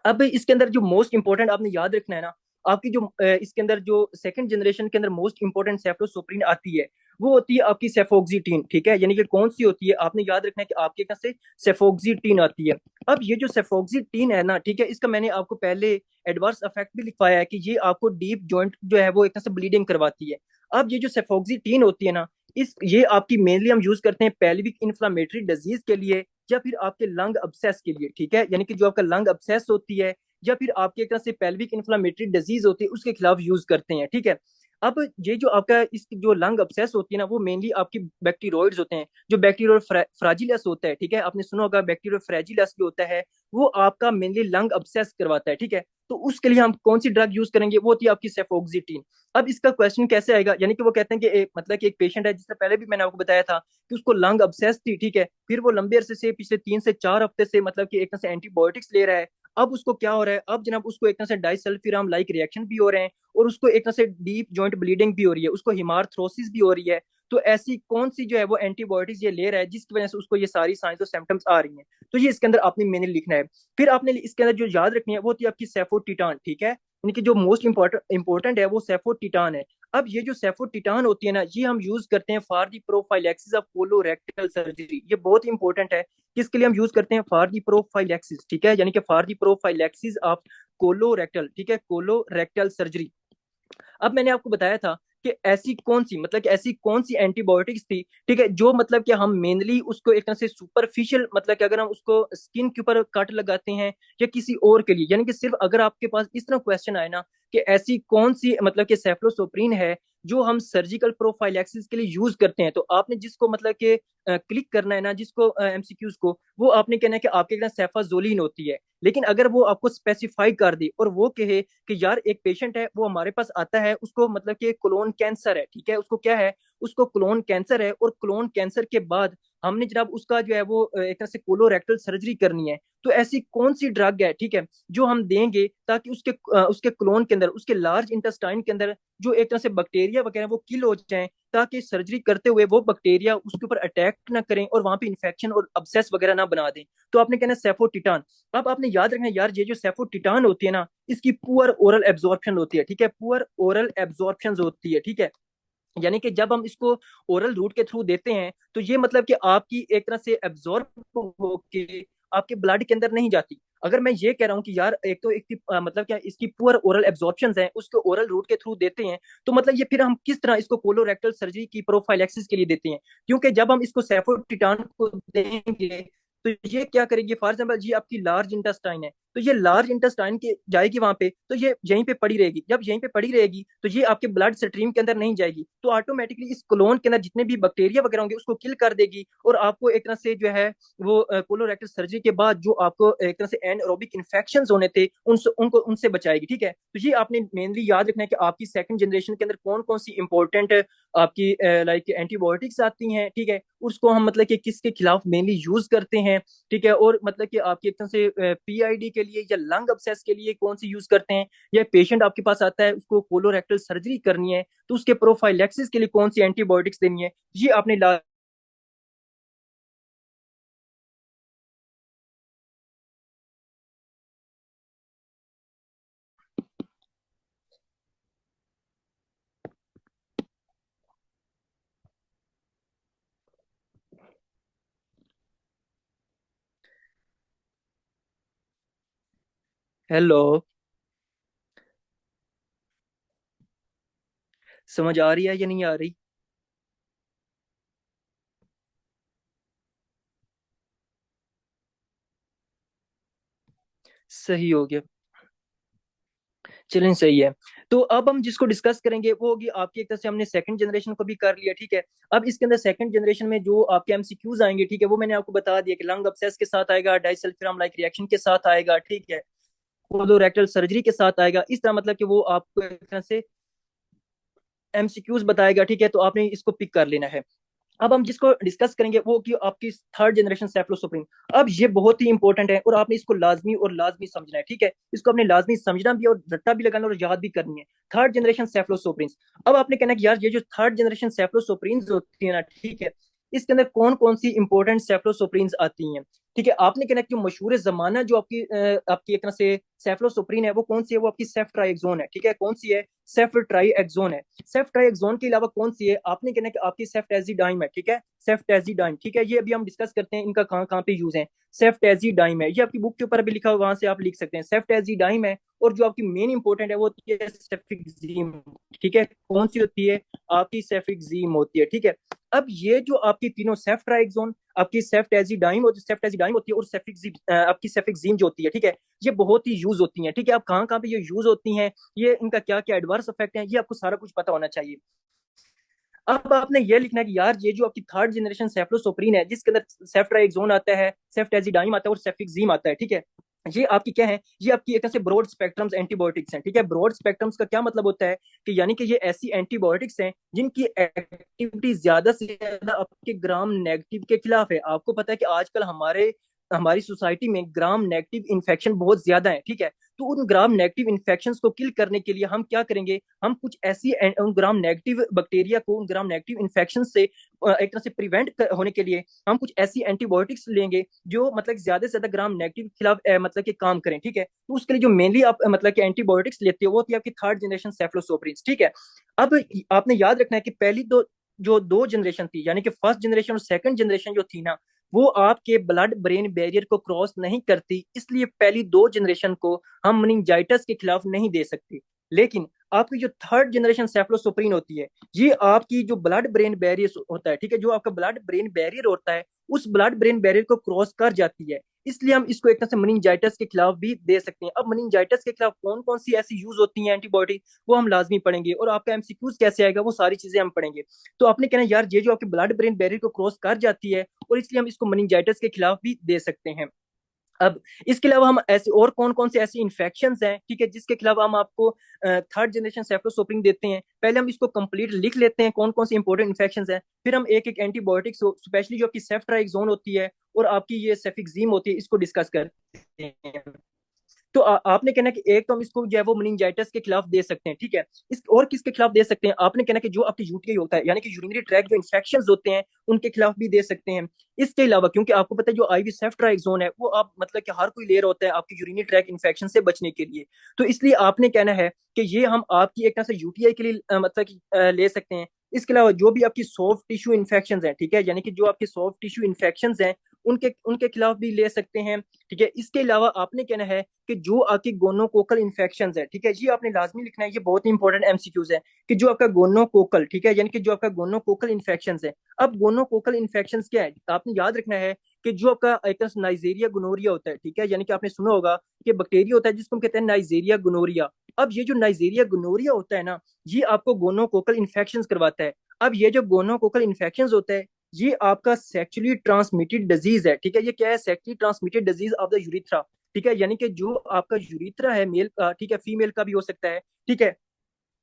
अब इसके अंदर जो मोस्ट इंपॉर्टेंट आपने याद रखना है ना, आपकी जो इसके अंदर जो सेकंड जनरेशन के अंदर मोस्ट इंपॉर्टेंट सेफ्लोसोप्रीन आती है वो होती है आपकी सेफोक्सिटीन, ठीक है, यानी कि कौन सी होती है, आपने याद रखना है कि आपके यहाँ से सेफोक्सिटीन आती है। अब ये जो सेफोक्सिटीन है ना, ठीक है, इसका मैंने आपको पहले एडवर्स इफेक्ट भी लिखवाया है कि ये आपको डीप जॉइंट जो है वो एक तरह से ब्लीडिंग करवाती है। अब ये जो सेफोक्सिटीन होती है ना, इस ये आपकी मेनली हम यूज करते हैं पेल्विक इन्फ्लामेटरी डिजीज के लिए या फिर आपके लंग अब्सेस के लिए, ठीक है, यानी कि जो आपका लंग अब्सेस होती है या फिर आपके एक तरह से पेल्विक इन्फ्लामेटरी डिजीज होती है उसके खिलाफ यूज करते हैं, ठीक है। अब ये जो आपका इस जो लंग अब्सेस होती है ना वो मेनली आपकी बैक्टीरियोइड्स होते हैं, जो बैक्टीरियो फ्राजिलस होता है, ठीक है, आपने सुना होगा बैक्टीरियो फ्राजिलस जो होता है वो आपका मेनली लंग अब्सेस करवाता है, ठीक है। तो उसके लिए हम कौन सी ड्रग यूज करेंगे, वो होती है आपकी सेफोक्सिटीन। अब इसका क्वेश्चन कैसे आएगा, यानी कि वो कहते हैं कि मतलब कि एक पेशेंट है जिससे पहले भी मैंने आपको बताया था कि उसको लंग अब्सेस थी, ठीक है, फिर वो लंबे अरसे से पिछले 3 से 4 हफ्ते से मतलब कि एक तरह से एंटीबायोटिक्स ले रहा है। अब उसको क्या हो रहा है, अब जनाब उसको एक तरह से डाइसल्फिराम लाइक रिएक्शन भी हो रहे हैं और उसको एक तरह से डीप जॉइंट ब्लीडिंग भी हो रही है, उसको हिमारथ्रोसिस भी हो रही है। तो ऐसी कौन सी जो है वो एंटीबायोटिक्स ये ले रहा है जिसकी वजह से उसको ये सारी साइंस और सिम्टम्स आ रही हैं। तो ये इसके अंदर आपने मैंने लिखना है। फिर आपने इसके अंदर जो याद रखनी है वो होती है आपकी सेफोटिटान, ठीक है, यानी कि जो मोस्ट इंपॉर्टेंट है वो सेफोटिटान है। अब ये जो सेफोटिटान होती है ना ये हम यूज करते हैं for the prophylaxis of colorectal surgery. ये बहुत इंपॉर्टेंट है, किसके लिए हम यूज करते हैं, फॉर दी प्रोफाइलेक्सिस, ठीक है, यानी कि for the prophylaxis of colorectal, ठीक है, कोलोरेक्टल सर्जरी। अब मैंने आपको बताया था कि ऐसी कौन सी मतलब कि ऐसी कौन सी एंटीबायोटिक्स थी, ठीक है, जो मतलब कि हम मेनली उसको एक तरह से सुपरफिशियल मतलब कि अगर हम उसको स्किन के ऊपर कट लगाते हैं या किसी और के लिए, यानी कि सिर्फ अगर आपके पास इस तरह क्वेश्चन आए ना कि ऐसी कौन सी मतलब कि सेफ्लोसोप्रीन है जो हम सर्जिकल प्रोफाइलैक्सिस के लिए यूज करते हैं, तो आपने जिसको मतलब कि क्लिक करना है ना, जिसको एमसीक्यूज को, वो आपने कहना है कि आपके यहाँ सेफाजोलिन होती है। लेकिन अगर वो आपको स्पेसिफाई कर दे और वो कहे कि यार एक पेशेंट है वो हमारे पास आता है उसको मतलब कि कोलोन कैंसर है, ठीक है, उसको क्या है, उसको कोलोन कैंसर है और कोलोन कैंसर के बाद हमने जनाब उसका जो है वो एक तरह से कोलोरेक्टल सर्जरी करनी है, तो ऐसी कौन सी ड्रग है, ठीक है, जो हम देंगे ताकि उसके क्लोन के अंदर, उसके लार्ज इंटेस्टाइन के अंदर जो एक तरह से बैक्टीरिया वगैरह वो किल हो जाएं, ताकि सर्जरी करते हुए वो बैक्टीरिया उसके ऊपर अटैक ना करें और वहां पे इन्फेक्शन और अब्सेस वगैरह ना बना दें। तो आपने कहना सेफोटिटान। अब आपने याद रखना यार, ये जो सेफोटिटान होती है ना, इसकी पुअर ओरल एब्जॉर्प्शन होती है, ठीक है, पुअर ओरल एब्जॉर्प्शन होती है, ठीक है। यानी कि जब हम इसको ओरल रूट के थ्रू देते हैं तो ये मतलब कि आपकी एक तरह से एब्जॉर्ब होके आपके ब्लड के अंदर नहीं जाती। अगर मैं ये कह रहा हूँ कि यार एक तो एक मतलब क्या इसकी पुअर ओरल एब्जॉर्प्शन है, उसको ओरल रूट के थ्रू देते हैं, तो मतलब ये फिर हम किस तरह इसको कोलोरेक्टल सर्जरी की प्रोफाइलेक्सिस के लिए देते हैं। क्योंकि जब हम इसको सेफोटिटान को देंगे तो ये क्या करेगी, फॉर एग्जाम्पल ये आपकी लार्ज इंटेस्टाइन है, तो ये लार्ज इंटेस्टाइन के जाएगी वहां पे, तो ये यहीं पे पड़ी रहेगी। जब यहीं पे पड़ी रहेगी तो ये आपके ब्लड स्ट्रीम के अंदर नहीं जाएगी, तो ऑटोमेटिकली इस कोलोन के अंदर जितने भी बैक्टीरिया वगैरह होंगे उसको किल कर देगी, और आपको एक तरह से जो है वो कोलोरेक्टल सर्जरी के बाद जो आपको एक तरह से एनएरोबिक इन्फेक्शन होने थे उनसे बचाएगी, ठीक है। तो ये आपने मेनली याद रखना है कि आपकी सेकंड जनरेशन के अंदर कौन कौन सी इंपॉर्टेंट आपकी लाइक एंटीबायोटिक्स आती हैं, ठीक है। उसको हम मतलब कि किसके खिलाफ मेनली यूज करते हैं, ठीक है। और मतलब कि आपकी एक तरह से पीआईडी के लिए या लंग अब्सेस के लिए कौन सी यूज करते हैं, या पेशेंट आपके पास आता है उसको कोलोरेक्टल सर्जरी करनी है तो उसके प्रोफाइलेक्सिस के लिए कौन सी एंटीबायोटिक्स देनी है, ये आपने हेलो, समझ आ रही है या नहीं आ रही? सही हो गया। चलें, सही है। तो अब हम जिसको डिस्कस करेंगे वो होगी आपकी एक तरह से हमने सेकंड जनरेशन को भी कर लिया, ठीक है। अब इसके अंदर सेकंड जनरेशन में जो आपके एमसीक्यूज आएंगे, ठीक है, वो मैंने आपको बता दिया कि लंग अब्सेस के साथ आएगा, डाइसल्फिराम लाइक रिएक्शन के साथ आएगा, ठीक है, कोलोरेक्टल सर्जरी के साथ आएगा। इस तरह मतलब कि वो आपको एक तरह से एमसीक्यूज बताएगा, ठीक है। तो आपने इसको पिक कर लेना है। अब हम जिसको डिस्कस करेंगे वो कि आपकी थर्ड जनरेशन सेफलोसुप्रीम। अब ये बहुत ही इंपॉर्टेंट है और आपने इसको लाजमी और लाजमी समझना है, ठीक है। इसको आपने लाजमी समझना भी और रट्टा भी लगाना और याद भी करनी है। Third generation cephalosporins. अब आपने कहना कि यार ये जो थर्ड जनरेशन सेफलोसुप्रीन्स होती है ना, ठीक है, इसके अंदर कौन कौन सी इंपॉर्टेंट सेफलोसुप्रीन्स आती हैं, ठीक है। आपने कहना कि मशहूर जमाना जो आपकी एक तरह से सेफलोसुप्रीन है वो कौन सी है, वो आपकी सेफ्ट्राइक्सोन है, ठीक है। कौन सी है? सेफ्ट्राइक्सोन है। सेफ्ट्राइक्सोन के अलावा कौन सी है? आपने कहना कि आपकी सेफ्टेजिडाइम है, ठीक है, सेफ्टेजिडाइम, ठीक है। ये अभी हम डिस्कस करते हैं इनका कहाँ कहाँ पे यूज है। सेफ्टेजिडाइम है, ये आपकी बुक के ऊपर भी लिखा हुआ, वहां से आप लिख सकते हैं, सेफ्टेजिडाइम है। और जो आपकी मेन इंपॉर्टेंट है वो होती है सेफिक्सिम, ठीक है। कौन सी होती है? आपकी सेफिक्सिम होती है, ठीक है। अब ये जो आपकी तीनों सेफ्ट्राइक्सोन, आपकी सेफ्टेजिडाइम और सेफ्टेजिडाइम होती है, और आपकी सेफिक्सिम जो होती है, ठीक है, ये बहुत ही यूज होती है, ठीक है। अब कहाँ कहाँ पे ये यूज होती हैं, ये इनका क्या क्या एडवर्स इफेक्ट है, ये आपको सारा कुछ पता होना चाहिए। अब आपने ये लिखना है कि यार ये जो आपकी थर्ड जनरेशन सेफ्लोसोप्रीन है जिसके अंदर सेफ्ट्राइक्सोन आता है, सेफ्टेजिडाइम आता है और सेफिक्सिम आता है, ठीक है, ये आपकी क्या है? ये आपकी एक तरह से ब्रॉड स्पेक्ट्रम्स एंटीबायोटिक्स हैं, ठीक है। ब्रॉड स्पेक्ट्रम्स का क्या मतलब होता है कि यानी कि ये ऐसी एंटीबायोटिक्स हैं जिनकी एक्टिविटी ज्यादा से ज्यादा आपके ग्राम नेगेटिव के खिलाफ है। आपको पता है कि आजकल हमारी सोसाइटी में ग्राम नेगेटिव इन्फेक्शन बहुत ज्यादा है, ठीक है। तो उन ग्राम नेगेटिव इन्फेक्शन को किल करने के लिए हम क्या करेंगे, हम कुछ ऐसी उन ग्राम नेगेटिव बैक्टीरिया को, उन ग्राम नेगेटिव इन्फेक्शन से एक तरह से प्रिवेंट होने के लिए हम कुछ ऐसी एंटीबायोटिक्स लेंगे जो मतलब ज्यादा से ज्यादा ग्राम नेगेटिव के खिलाफ मतलब कि काम करें, ठीक है। तो उसके लिए जो मेनली आप मतलब कि एंटीबायोटिक्स लेते हो वो होती है आपकी थर्ड जनरेशन सेफ्लोसोप्रीन्स, ठीक है। अब आपने याद रखना है कि पहली दो जनरेशन थी, यानी कि फर्स्ट जनरेशन और सेकंड जनरेशन जो थी ना, वो आपके ब्लड ब्रेन बैरियर को क्रॉस नहीं करती, इसलिए पहली दो जनरेशन को हम मनिंजाइटिस के खिलाफ नहीं दे सकते। लेकिन आपकी जो थर्ड जनरेशन सेफलोसुप्रीन होती है, ये आपकी जो ब्लड ब्रेन बैरियर होता है, ठीक है, जो आपका ब्लड ब्रेन बैरियर होता है उस ब्लड ब्रेन बैरियर को क्रॉस कर जाती है, इसलिए हम इसको एक तरह से मनिंजाइटिस के खिलाफ भी दे सकते हैं। अब मनिंजाइटिस के खिलाफ कौन कौन सी ऐसी यूज होती है एंटीबॉडी, वो हम लाजमी पढ़ेंगे, और आपका एमसीक्यूज कैसे आएगा वो सारी चीजें हम पढ़ेंगे। तो आपने कहना यार ये जो आपके ब्लड ब्रेन बैरियर को क्रॉस कर जाती है और इसलिए हम इसको मनिंजाइटिस के खिलाफ भी दे सकते हैं। अब इसके अलावा हम ऐसे और कौन कौन से ऐसी इन्फेक्शन हैं, ठीक है, जिसके खिलाफ हम आपको थर्ड जनरेशन सेफ्लोसोप्रीन देते हैं। पहले हम इसको कंप्लीट लिख लेते हैं कौन कौन सी इंपॉर्टेंट इन्फेक्शन हैं, फिर हम एक एक एंटीबायोटिक्स स्पेशली जो आपकी सेफ्ट्राइक्सोन होती है और आपकी ये सेफिक्सिम होती है इसको डिस्कस करते हैं। तो आपने कहना कि एक तो हम इसको जो है वो मेनिंजाइटिस के खिलाफ दे सकते हैं, ठीक है। इस और किसके खिलाफ दे सकते हैं, आपने कहना कि जो आपकी यूटीआई होता है यानी कि यूरिनरी ट्रैक जो इन्फेक्शन होते हैं उनके खिलाफ भी दे सकते हैं। इसके अलावा क्योंकि आपको पता है जो आईवी सेफ्ट्राइजोन है वो आप मतलब कि हर कोई ले रहा होता है आपकी यूरिनरी ट्रैक इन्फेक्शन से बचने के लिए, तो इसलिए आपने कहना है कि ये हम आपकी एक तरह से यूटीआई के लिए मतलब कि ले सकते हैं। इसके अलावा जो भी आपकी सॉफ्ट टिश्यू इन्फेक्शन है, ठीक है, यानी कि जो आपके सॉफ्ट टिश्यू इन्फेक्शन हैं उनके उनके खिलाफ भी ले सकते हैं, ठीक है। इसके अलावा आपने कहना है कि जो आपकी गोनोकोकल इन्फेक्शन है, ठीक है, ये आपने लाजमी लिखना है, ये बहुत ही इंपॉर्टेंट एमसीक्यूज है कि जो आपका गोनोकोकल, ठीक है, यानी कि जो आपका गोनोकोकल इन्फेक्शन है। अब गोनोकोकल इन्फेक्शन क्या है, आपने याद रखना है कि जो आपका एक नाइजेरिया गोनोरिया होता है, ठीक है, यानी कि आपने सुना होगा कि बैक्टीरिया होता है जिसको हम कहते हैं नाइजेरिया गोनोरिया। अब ये जो नाइजेरिया गोनोरिया होता है ना, ये आपको गोनोकोकल इन्फेक्शन करवाता है। अब ये जो गोनोकोकल इन्फेक्शन होता है ये आपका सेक्चुअली ट्रांसमिटेड डिजीज है, ठीक है। ये क्या है, sexually transmitted disease of the urethra, ठीक है, यानी कि जो आपका यूरिथ्रा है मेल का, ठीक है, फीमेल का भी हो सकता है, ठीक है,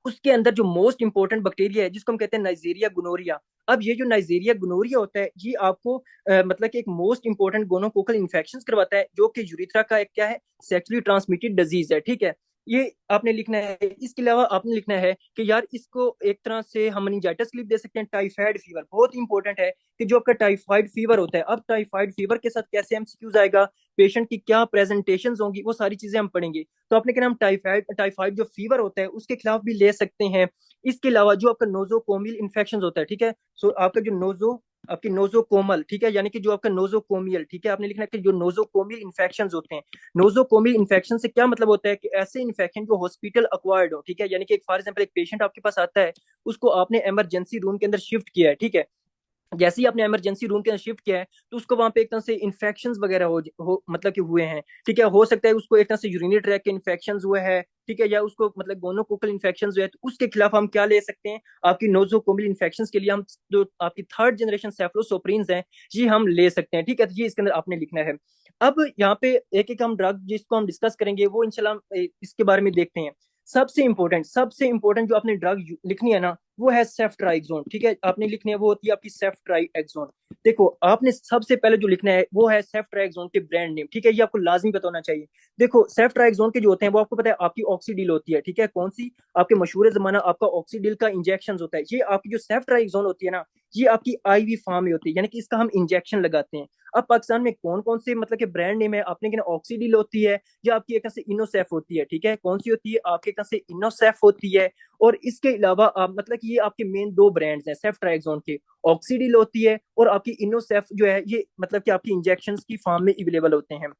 उसके अंदर जो मोस्ट इंपॉर्टेंट बैक्टीरिया है जिसको हम कहते हैं नाइजेरिया गोनोरिया। अब ये जो नाइजेरिया गोनोरिया होता है ये आपको मतलब कि एक मोस्ट इंपॉर्टेंट गोनोकोकल इन्फेक्शन करवाता है जो कि यूरिथ्रा का एक क्या है, सेक्सुअली ट्रांसमिटेड डिजीज है, ठीक है। ये आपने लिखना है। इसके अलावा आपने लिखना है कि यार इसको एक तरह से हम मेनिंजाइटिस के लिए दे सकते हैं। टाइफाइड फीवर बहुत इंपॉर्टेंट है कि जो आपका टाइफाइड फीवर होता है, अब टाइफाइड फीवर के साथ कैसे एमसीक्यूज आएगा, पेशेंट की क्या प्रेजेंटेशन होंगी, वो सारी चीजें हम पढ़ेंगे। तो आपने क्या नाम टाइफाइड टाइफाइड जो फीवर होता है उसके खिलाफ भी ले सकते हैं। इसके अलावा जो आपका नोजोकोमियल इन्फेक्शन होता है, ठीक है, सो आपका जो आपकी नोजोकोमल, ठीक है, यानी कि जो आपका नोजोकोमियल, ठीक है, आपने लिखना है कि जो नोजोकोमियल इन्फेक्शन होते हैं। नोजोकोमियल इन्फेक्शन से क्या मतलब होता है कि ऐसे इन्फेक्शन जो हॉस्पिटल अक्वायर्ड हो, ठीक है, यानी कि एक फॉर एग्जाम्पल एक पेशेंट आपके पास आता है, उसको आपने इमरजेंसी रूम के अंदर शिफ्ट किया है, ठीक है, जैसे ही आपने इमरजेंसी रूम के अंदर शिफ्ट किया है तो उसको वहां पे एक तरह से इन्फेक्शन वगैरह हो मतलब कि हुए हैं, ठीक है, हो सकता है उसको एक तरह से यूरिनरी ट्रैक के इन्फेक्शन हुए हैं, ठीक है, या उसको मतलब गोनोकोकल इन्फेक्शन हुए हैं, तो उसके खिलाफ हम क्या ले सकते हैं, आपकी नोजोकोमियल इन्फेक्शन के लिए हम जो आपकी थर्ड जनरेशन सेफ्लोसोप्रीन्स हैं ये हम ले सकते हैं, ठीक है। तो ये इसके अंदर आपने लिखना है। अब यहाँ पे एक एक हम ड्रग जिसको हम डिस्कस करेंगे वो इंशाल्लाह इसके बारे में देखते हैं। सबसे इंपॉर्टेंट जो आपने ड्रग लिखनी है ना वो है सेफ्ट्राइक्सोन, ठीक है, आपने लिखनी है वो होती है आपकी सेफ्ट्राइक्सोन। देखो आपने सबसे पहले जो लिखना है वो है सेफ्ट्राइक्सोन के ब्रांड नेम, ठीक है, ये आपको लाजमी पता होना चाहिए। देखो सेफ्ट्राइक्सोन के जो होते हैं वो आपको पता है आपकी ऑक्सीडिल होती है, ठीक है, कौन सी, आपके मशहूर जमाना आपका ऑक्सीडिल का इंजेक्शन होता है। ये आपकी जो सेफ्ट्राइक्सोन होती है ना ये आपकी आईवी फॉर्म में होती है, यानी कि इसका हम इंजेक्शन लगाते हैं। अब पाकिस्तान में कौन कौन से मतलब के ब्रांड नेम है, आपने कहना ऑक्सीडिल होती है या आपकी एक तरह से इनोसेफ होती है, ठीक है, कौन सी होती है, आपके एक तरह से इनोसेफ होती है। और इसके अलावा आप मतलब कि ये आपके मेन दो ब्रांड्स हैं सेफ्ट्राइक्सोन के, ऑक्सीडिल होती है और आपकी इनोसेफ जो है ये मतलब कि आपकी इंजेक्शन की फॉर्म में अवेलेबल होते हैं।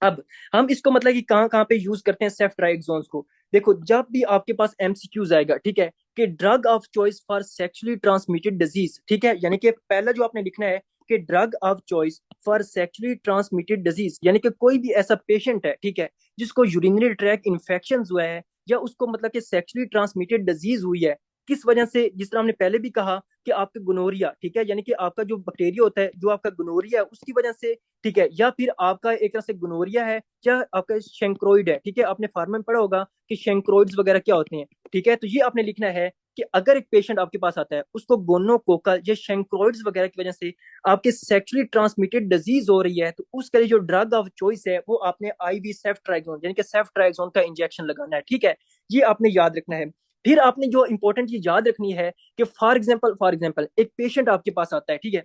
अब हम इसको मतलब कि कहाँ कहाँ पे यूज करते हैं सेफ्ट्राइक्सोन्स को, देखो जब भी आपके पास एमसीक्यूज आएगा, ठीक है, कि drug of choice for sexually transmitted disease, ठीक है, यानी कि पहला जो आपने लिखना है कि drug of choice for sexually transmitted disease, यानी कि कोई भी ऐसा पेशेंट है, ठीक है, जिसको यूरिनरी ट्रैक इन्फेक्शन हुआ है या उसको मतलब कि सेक्सुअली ट्रांसमिटेड डिजीज हुई है, किस वजह से, जिस तरह हमने पहले भी कहा कि आपका गुनोरिया, ठीक है, यानी कि आपका जो बैक्टीरिया होता है जो आपका गुनोरिया है उसकी वजह से, ठीक है, या फिर आपका एक तरह से गुनोरिया है या आपका शेंक्रोइड है, ठीक है, आपने फार्मा में पढ़ा होगा कि शेंक्रोइड्स वगैरह क्या होते हैं, ठीक है। तो ये आपने लिखना है कि अगर एक पेशेंट आपके पास आता है उसको गोनोकोकल या शेंक्रोइड्स वगैरह की वजह से आपके सेक्सुअली ट्रांसमिटेड डिजीज हो रही है तो उसके लिए जो ड्रग ऑफ चॉइस है वो आपने आईवी सेफ्ट्राइक्सोन यानी कि सेफ्ट्राइक्सोन का इंजेक्शन लगाना है, ठीक है, ये आपने याद रखना है। फिर आपने जो इंपॉर्टेंट चीज याद रखनी है कि फॉर एग्जाम्पल एक पेशेंट आपके पास आता है, ठीक है,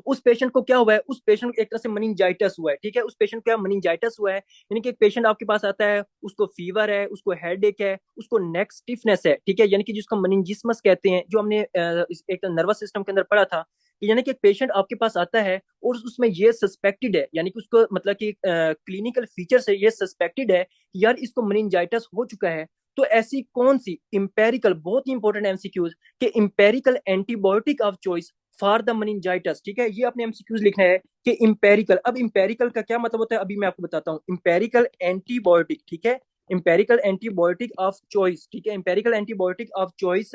उस पेशेंट को क्या हुआ है, उस पेशेंट को एक तरह से मनिंजाइटिस हुआ है, ठीक है, उस पेशेंट को क्या मनिंजाइटिस हुआ है, यानी कि एक पेशेंट आपके पास आता है उसको फीवर है, उसको हेडेक है, उसको नेक स्टिफनेस है, ठीक है, यानी कि जिसको मनिंजिसमस कहते हैं, जो हमने एक नर्वस सिस्टम के अंदर पढ़ा था, यानी कि एक पेशेंट आपके पास आता है और उसमें ये सस्पेक्टेड है, यानी कि उसको मतलब कि क्लिनिकल फीचर से ये सस्पेक्टेड है कि यार इसको मनिंजाइटिस हो चुका है। तो ऐसी कौन सी इंपेरिकल, बहुत ही इंपॉर्टेंट एमसीक्यूज, कि empirical antibiotic of choice for the meningitis, ठीक है, ये आपने एमसीक्यूज लिखना है कि इंपेरिकल। अब इंपेरिकल का क्या मतलब होता है अभी मैं आपको बताता हूँ, इंपेरिकल एंटीबायोटिक, ठीक है, इंपेरिकल एंटीबायोटिक ऑफ चॉइस, ठीक है, empirical antibiotic of choice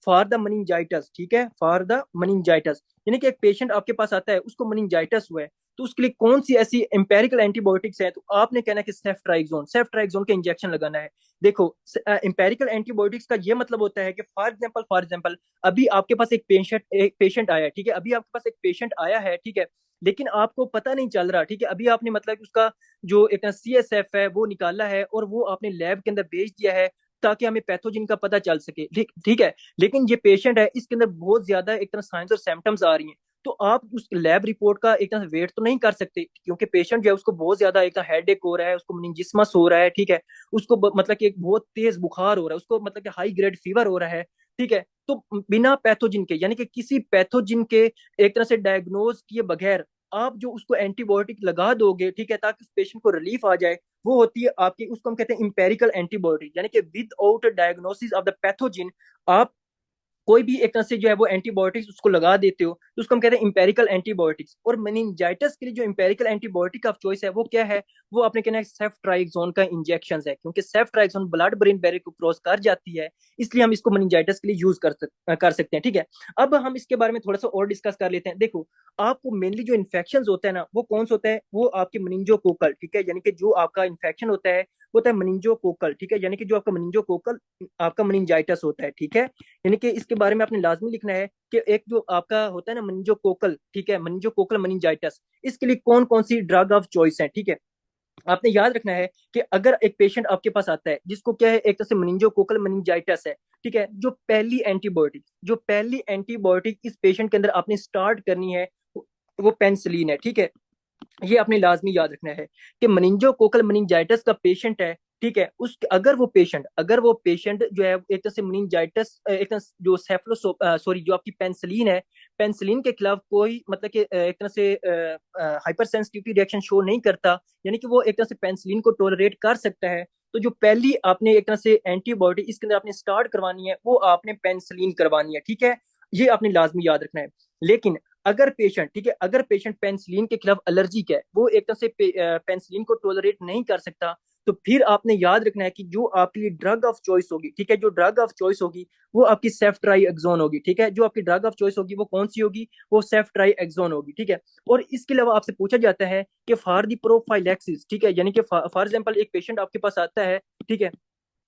for the meningitis, ठीक है, फॉर द मनिंजाइटिस, यानी कि एक पेशेंट आपके पास आता है उसको मनिंजाइटिस हुआ है तो उसके लिए कौन सी ऐसी इंपेरिकल एंटीबायोटिक्स है, तो आपने कहना है कि सेफ्ट्राइक्सोन का इंजेक्शन लगाना है। देखो इंपेरिकल एंटीबायोटिक्स का ये मतलब होता है कि फॉर एग्जांपल अभी आपके पास एक पेशेंट आया है, ठीक है, अभी आपके पास एक पेशेंट आया है, ठीक है, लेकिन आपको पता नहीं चल रहा, ठीक है, अभी आपने मतलब कि उसका जो एक CSF है वो निकाला है और वो आपने लैब के अंदर भेज दिया है ताकि हमें पैथोजन का पता चल सके, ठीक ठीक है। लेकिन ये पेशेंट है, इसके अंदर बहुत ज्यादा एक तरह साइंस और सिम्टम्स आ रही हैं, तो आप उस लैब रिपोर्ट का एक तरह वेट तो नहीं कर सकते, क्योंकि पेशेंट जो है उसको बहुत ज्यादा एक तरह हेडेक हो रहा है, उसको मेनिंजिसमस हो रहा है, ठीक है, उसको मतलब कि एक बहुत तेज बुखार हो रहा है, उसको मतलब कि हाई ग्रेड फीवर हो रहा है, ठीक है। तो बिना पैथोजिन के, यानी कि किसी पैथोजिन के एक तरह से डायग्नोज किए बगैर आप जो उसको एंटीबायोटिक लगा दोगे, ठीक है, ताकि उस पेशेंट को रिलीफ आ जाए, वो होती है आपकी, उसको हम कहते हैं इंपेरिकल एंटीबायोटिक, यानी कि without diagnosis of the pathogen आप कोई भी एक तरह से जो है वो एंटीबायोटिक्स उसको लगा देते हो, तो उसको हम कहते हैं इंपेरिकल एंटीबायोटिक्स। और मेनिंजाइटिस के लिए जो इंपेरिकल एंटीबायोटिक ऑफ चॉइस है वो क्या है, वो आपने कहना है सेफ्ट्राइक्सोन का इंजेक्शन है, क्योंकि सेफ्ट्राइक्सोन ब्लड ब्रेन बैरियर को क्रॉस कर जाती है, इसलिए हम इसको मेनिंजाइटिस के लिए यूज कर सकते हैं, ठीक है। अब हम इसके बारे में थोड़ा सा और डिस्कस कर लेते हैं। देखो, आपको मेनली जो इन्फेक्शन होता है ना, वो कौन सा होता है, वो आपके मनिंजोकोकल, ठीक है, यानी कि जो आपका इन्फेक्शन होता है वो होता है मनिंजोकोकल, ठीक है, यानी कि जो आपका मनिंजोकोकल आपका मनिंजाइटिस होता है, ठीक है। यानी कि इसके बारे में आपने लाजमी लिखना है कि एक जो आपका होता है ना मनिंजोकोकल, ठीक है, मनिंजोकोकल मनिंजाइटिस, इसके लिए कौन कौन सी ड्रग ऑफ चॉइस है, ठीक है। आपने याद रखना है कि अगर एक पेशेंट आपके पास आता है जिसको क्या है एक तरह से मनिंजोकोकल मनिंजाइटिस है, ठीक है, जो पहली एंटीबायोटिक इस पेशेंट के अंदर आपने स्टार्ट करनी है वो पेंसिलिन है, ठीक है। ये आपने लाजमी याद रखना है कि मनिंजोकोकल मनिंजाइटिस का पेशेंट है, ठीक है, उस अगर वो पेशेंट जो है एक तरह से मनिंजाइटिस एक तरह जो सेफलो सॉरी जो आपकी पेंसिलिन है, पेंसिलिन के खिलाफ कोई मतलब कि एक तरह से हाइपर सेंसिटिविटी रिएक्शन शो नहीं करता, यानी कि वो एक तरह से पेंसिलिन को टॉलरेट कर सकता है, तो जो पहली आपने एक तरह से एंटीबॉडी इसके अंदर आपने स्टार्ट करवानी है वो आपने पेंसिलिन करवानी है, ठीक है। ये आपने लाजमी याद रखना है। लेकिन अगर पेशेंट, ठीक है, अगर पेशेंट पेंसिलिन के खिलाफ एलर्जिक है, वो एक तरह से पेंसिलिन को टॉलरेट नहीं कर सकता, तो फिर आपने याद रखना है कि जो आपके लिए ड्रग ऑफ चॉइस होगी, ठीक है, जो ड्रग ऑफ चॉइस होगी वो आपकी सेफ्ट्राइएक्सोन होगी, ठीक है, जो आपकी ड्रग ऑफ चॉइस होगी वो कौन सी होगी, वो सेफ्ट्राइएक्सोन होगी, ठीक है। और इसके अलावा आपसे पूछा जाता है कि फॉर दी प्रोफाइलैक्सिस, ठीक है, यानी कि फॉर एग्जाम्पल एक पेशेंट आपके पास आता है, ठीक है,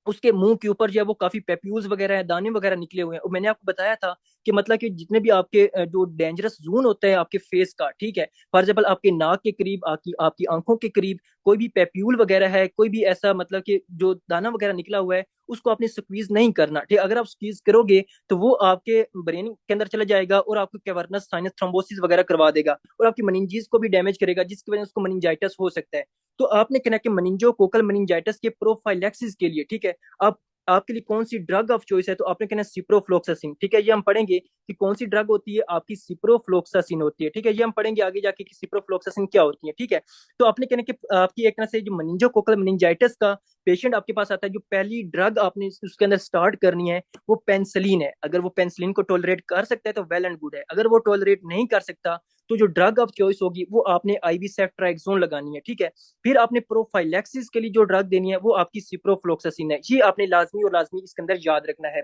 उसके मुंह के ऊपर जो है वो काफी पेप्यूल्स वगैरह है, दाने वगैरह निकले हुए हैं, और मैंने आपको बताया था कि मतलब कि जितने भी आपके जो डेंजरस जोन होते हैं आपके फेस का, ठीक है, फॉर एग्जाम्पल आपके नाक के करीब, आपकी आपकी आंखों के करीब कोई भी पेप्यूल वगैरह है, कोई भी ऐसा मतलब कि जो दाना वगैरह निकला हुआ है, उसको आपने स्क्वीज नहीं करना, ठीक है। अगर आप स्क्वीज करोगे तो वो आपके ब्रेन के अंदर चला जाएगा और आपको कैवर्नस साइनस थ्रोम्बोसिस वगैरह करवा देगा और आपकी मनिंजीज को भी डैमेज करेगा, जिसकी वजह से उसको मनिंजाइटिस हो सकता है। तो आपने कहना कि मनिंजोकोकल मनिंजाइटिस के प्रोफाइलैक्सिस के लिए, ठीक है, आप आपके लिए कौन सी ड्रग ऑफ चॉइस है, तो आपने कहना सिप्रोफ्लोक्सासिन, ठीक है, ये हम पढ़ेंगे कि कौन सी ड्रग होती है, आपकी सिप्रोफ्लोक्सासिन होती है, ठीक है, ये हम पढ़ेंगे आगे जाके कि सिप्रोफ्लोक्सासिन क्या होती है, ठीक है। तो आपने कहना कि आपकी एक तरह से जो मनिंजोकोकल मनिंजाइटिस का पेशेंट आपके पास आता है, जो पहली ड्रग आपने उसके अंदर स्टार्ट करनी है वो पेंसिलिन है। अगर वो पेंसिलिन को टॉलरेट कर सकता है तो वेल एंड गुड है, अगर वो टॉलरेट नहीं कर सकता तो जो ड्रग ऑफ चॉइस होगी वो आपने आईवी सेफ्ट्राइक्सोन लगानी है, ठीक है। फिर आपने प्रोफाइलैक्सिस के लिए जो ड्रग देनी है वो आपकी सिप्रोफ्लोक्सासिन है, ये आपने लाजमी और लाजमी इसके अंदर याद रखना है,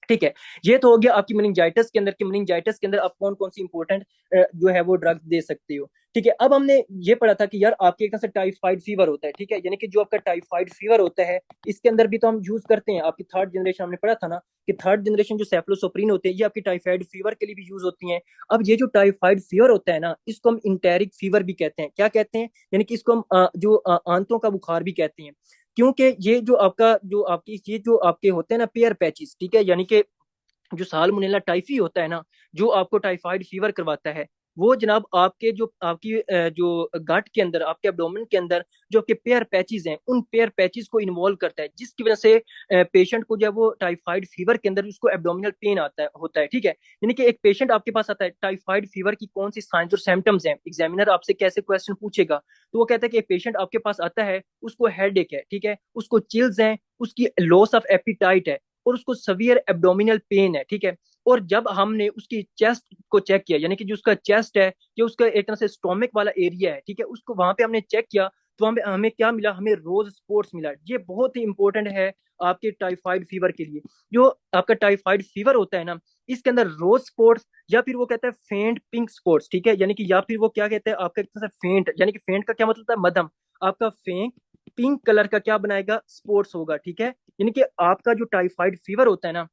ठीक है। ये तो हो गया आपकी मेनिंजाइटिस के अंदर, कि मेनिंजाइटिस के अंदर आप कौन कौन सी इंपॉर्टेंट जो है वो ड्रग्स दे सकते हो, ठीक है। अब हमने ये पढ़ा था कि यार आपके एक तरह से टाइफाइड फीवर होता है, ठीक है, यानी कि जो आपका टाइफाइड फीवर होता है इसके अंदर भी तो हम यूज करते हैं, आपकी थर्ड जनरेशन हमने पढ़ा था ना कि थर्ड जनरेशन जो सेफ्लोसोप्रीन होते हैं ये आपकी टाइफाइड फीवर के लिए भी यूज होती हैं। अब ये जो टाइफाइड फीवर होता है ना, इसको हम इंटेरिक फीवर भी कहते हैं, क्या कहते हैं, यानी कि इसको हम जो आंतों का बुखार भी कहते हैं, क्योंकि ये जो आपके होते हैं ना पेयर पैचेस, ठीक है, यानी कि जो सालमोनेला टाइफी होता है ना, जो आपको टाइफाइड फीवर करवाता है, वो जनाब आपके जो आपकी जो गट के अंदर, आपके एब्डोमेन के अंदर जो आपके पेयर पैचेस हैं, उन पेयर पैचेस को इन्वॉल्व करता है, जिसकी वजह से पेशेंट को जो है वो टाइफाइड फीवर के अंदर उसको एब्डोमिनल पेन आता है होता है, ठीक है। यानी कि एक पेशेंट आपके पास आता है, टाइफाइड फीवर की कौन सी साइंस और सिम्टम्स हैं, एग्जामिनर आपसे कैसे क्वेश्चन पूछेगा, तो वो कहता है कि एक पेशेंट आपके पास आता है, उसको हेडेक है, ठीक है, उसको चिल्स हैं, उसकी लॉस ऑफ एपिटाइट है और उसको सवियर एब्डोमिनल पेन है, ठीक है। और जब हमने उसकी चेस्ट को चेक किया, यानी कि जो उसका चेस्ट है, जो उसका एक तरह से स्टोमिक वाला एरिया है, ठीक है, उसको वहां पे हमने चेक किया, तो हमें हमें क्या मिला, हमें रोज स्पॉट्स मिला। ये बहुत ही इंपॉर्टेंट है आपके टाइफाइड फीवर के लिए। जो आपका टाइफाइड फीवर होता है ना, इसके अंदर रोज स्पॉट्स या फिर वो कहता है फेंट पिंक स्पॉट्स, ठीक है, यानी कि या फिर वो क्या कहते हैं आपका एक तरह से फेंट, यानी कि फेंट का क्या मतलब होता है, मध्यम, आपका फेंट पिंक कलर का क्या बनाएगा, स्पॉट्स होगा, ठीक है। यानी कि आपका जो टाइफाइड फीवर होता है ना,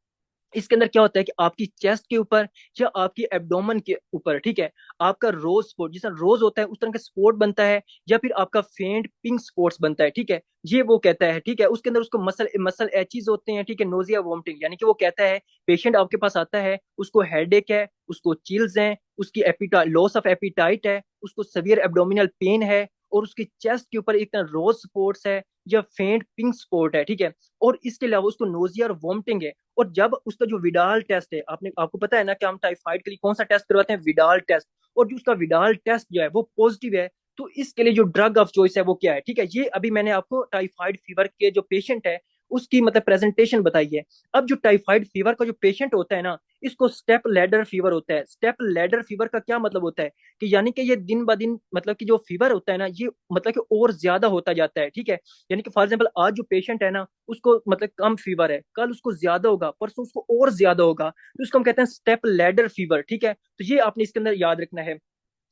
इसके अंदर क्या होता है कि आपकी चेस्ट के ऊपर या आपकी एब्डोमेन के ऊपर, ठीक है, आपका रोज स्पॉट, जिस तरह रोज होता है उस तरह का स्पॉट बनता है, या फिर आपका फेंट पिंक स्पॉट्स बनता है, ठीक है, ये वो कहता है, ठीक है। उसके अंदर उसको मसल मसल एचीज होते हैं, ठीक है, नोजिया वॉमिटिंग, यानी कि वो कहता है पेशेंट आपके पास आता है, उसको हेडेक है, उसको चिल्स हैं, उसकी एपिटा लॉस ऑफ एपिटाइट है, उसको सवियर एब्डोमिनल पेन है, और उसकी चेस्ट के ऊपर एक तरह रोज स्पॉट्स है या फेंट पिंक स्पॉट है, ठीक है, और इसके अलावा उसको नोजिया और वॉमिटिंग है। और जब उसका जो विडाल टेस्ट है, आपको पता है ना कि हम टाइफाइड के लिए कौन सा टेस्ट करवाते हैं, विडाल टेस्ट, और जो उसका विडाल टेस्ट जो है वो पॉजिटिव है, तो इसके लिए जो ड्रग ऑफ चॉइस है वो क्या है, ठीक है। ये अभी मैंने आपको टाइफाइड फीवर के जो पेशेंट है उसकी मतलब प्रेजेंटेशन बताई है। अब जो टाइफाइड फीवर का जो पेशेंट होता है ना, इसको स्टेप लैडर फीवर होता है। स्टेप लैडर फीवर का क्या मतलब होता है कि यानी कि ये दिन ब दिन मतलब कि जो फीवर होता है ना, ये मतलब कि और ज्यादा होता जाता है, ठीक है। यानी कि फॉर एग्जाम्पल आज जो पेशेंट है ना, उसको मतलब कम फीवर है, कल उसको ज्यादा होगा, परसों उसको और ज्यादा होगा, तो इसको हम कहते हैं स्टेप लैडर फीवर, ठीक है। तो ये आपने इसके अंदर याद रखना है।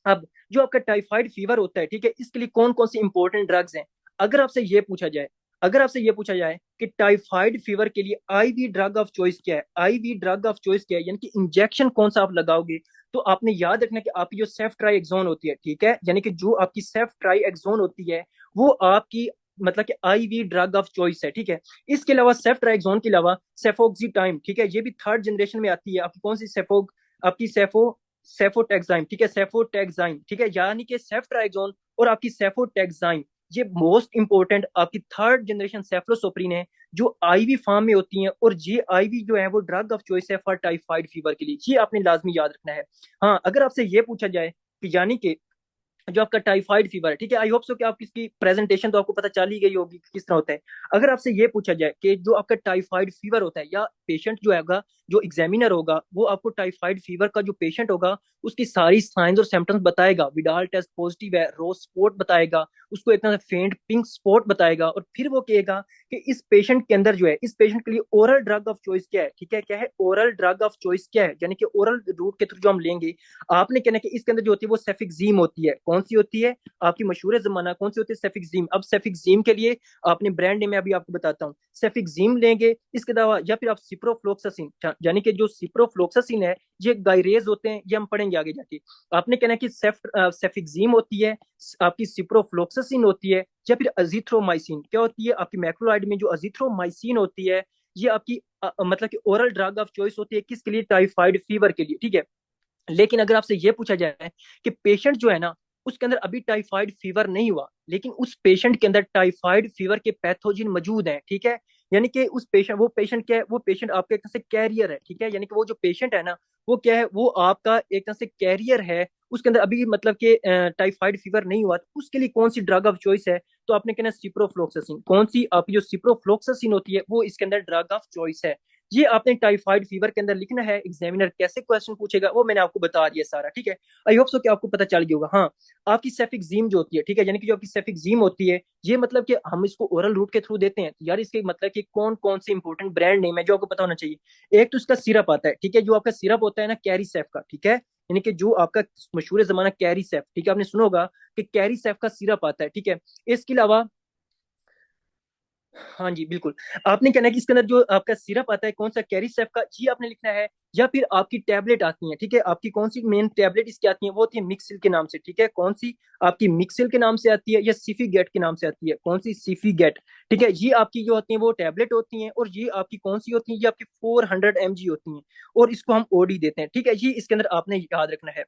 अब जो आपका टाइफाइड फीवर होता है, ठीक है, इसके लिए कौन कौन सी इंपॉर्टेंट ड्रग्स हैं। अगर आपसे ये पूछा जाए अगर आपसे ये पूछा जाए कि टाइफाइड फीवर के लिए आईवी ड्रग ऑफ चॉइस क्या है, आईवी ड्रग ऑफ चॉइस क्या है, यानी कि इंजेक्शन कौन सा आप लगाओगे, तो आपने याद रखना कि आपकी जो सेफ्ट्राइक्सोन होती है, ठीक है, यानी कि जो आपकी सेफ्ट्राइक्सोन होती है वो आपकी मतलब कि आईवी ड्रग ऑफ चॉइस है, ठीक है। इसके अलावा सेफ्ट्राइक्सोन के अलावा सेफोक्सीटाइम, ठीक है, ये भी थर्ड जनरेशन में आती है। आपकी कौन सी सेफोग आपकी सेफोटेक्साइम, ठीक है, सेफोटेक्साइम, ठीक है, यानी कि सेफ्ट्राइक्सोन और आपकी सेफोटेक्साइम, ये मोस्ट इंपॉर्टेंट आपकी थर्ड जनरेशन सेफ्लोसोप्रीन है, जो आईवी फॉर्म में होती हैं, और ये आईवी जो है वो ड्रग ऑफ चॉइस है फॉर टाइफाइड फीवर के लिए। ये आपने लाजमी याद रखना है। हाँ, अगर आपसे ये पूछा जाए कि यानी कि जो आपका टाइफाइड फीवर है, ठीक है, आई होप सो कि आप इसकी प्रेजेंटेशन तो आपको पता चल ही गई होगी कि किस तरह होता है। अगर आपसे ये पूछा जाए कि जो आपका टाइफाइड फीवर होता है, या पेशेंट जो होगा, जो एग्जामिनर होगा वो आपको टाइफाइड फीवर का जो पेशेंट होगा उसकी सारी साइंस और सिम्टम्स बताएगा, विडाल टेस्ट पॉजिटिव है, रोज स्पॉट बताएगा, उसको इतना से फेंट पिंक स्पॉट बताएगा, और फिर वो कहेगा कि इस पेशेंट के अंदर जो है, इस पेशेंट के लिए ओरल ड्रग ऑफ चॉइस क्या है, ठीक है, क्या है ओरल ड्रग ऑफ चॉइस क्या है, यानी कि ओरल रूट के थ्रू जो हम लेंगे। आपने कहना कि इसके अंदर जो होती है वो सेफिक्जीम होती है। कौन सी होती है आपकी मशहूर जमाना, कौन सी होती है, सेफिक्जीम। अब सेफिक्जीम के लिए आपने ब्रांड नेम मैं अभी आपको बताता हूँ, सेफिक्जीम लेंगे, इसके अलावा या फिर आप सिप्रोफ्लोक्सासिन, यानी कि जो सिप्रोफ्लोक्सासिन है ये गायरेज होते हैं, ये हम पढ़ेंगे आगे जाके। आपने कहना कि सेफिक्जीम होती है, आपकी सिप्रोफ्लोक्सासिन होती है, या फिर अजिथ्रोमाइसिन क्या होती है, आपकी मैक्रोलाइड में जो अजिथ्रोमाइसिन होती है, ये आपकी मतलब कि ओरल ड्रग ऑफ चॉइस होती है किसके लिए, टाइफाइड फीवर के लिए, ठीक है। लेकिन अगर आपसे ये पूछा जाए कि पेशेंट जो है ना, उसके अंदर अभी टाइफाइड फीवर नहीं हुआ, लेकिन उस पेशेंट के अंदर टाइफाइड फीवर के पैथोजिन मौजूद हैं, ठीक है, यानी कि उस पेशेंट वो पेशेंट क्या है, वो पेशेंट आपके एक तरह से कैरियर है, ठीक है, यानी कि वो जो पेशेंट है ना, वो क्या है, वो आपका एक तरह से कैरियर है, उसके अंदर अभी मतलब कि टाइफाइड फीवर नहीं हुआ, तो उसके लिए कौन सी ड्रग ऑफ चॉइस है, तो आपने कहना सिप्रोफ्लोक्सासिन। कौन सी आपकी जो सिप्रोफ्लोक्सासिन होती है वो इसके अंदर ड्रग ऑफ चॉइस है। ये आपने टाइफाइड फीवर के अंदर लिखना है, एग्जामिनर कैसे क्वेश्चन पूछेगा वो मैंने आपको बता दिया सारा, ठीक है। आई होप सो कि आपको पता चल गया होगा। हाँ, आपकी सेफिक्जीम जो होती है, ठीक है, यानी कि जो आपकी सेफिक्जीम होती है, ये मतलब कि हम इसको ओरल रूट के थ्रू देते हैं, तो यार इसके मतलब कि कौन कौन से इंपॉर्टेंट ब्रांड नेम है जो आपको पता होना चाहिए। एक तो इसका सिरप आता है, ठीक है, जो आपका सिरप होता है ना कैरी सेफ का, ठीक है, यानी कि जो आपका मशहूर जमाना कैरी सेफ, ठीक है, आपने सुना होगा कि कैरी सेफ का सिरप आता है, ठीक है। इसके अलावा हाँ जी बिल्कुल, आपने कहना है कि इसके अंदर जो आपका सिरप आता है कौन सा, कैरीसेफ का, ये आपने लिखना है। या फिर आपकी टैबलेट आती है, ठीक है, आपकी कौन सी मेन टैबलेट इसकी आती है, वो होती है मिक्सिल के नाम से, ठीक है, कौन सी आपकी मिक्सिल के नाम से आती है या सिफी गेट के नाम से आती है, कौन सी सिफी गेट, ठीक है, ये आपकी जो होती है वो टैबलेट होती हैं, और ये आपकी कौन सी होती है, ये आपकी 400 mg होती हैं, और इसको हम ओडी देते हैं, ठीक है, ये इसके अंदर आपने याद रखना है।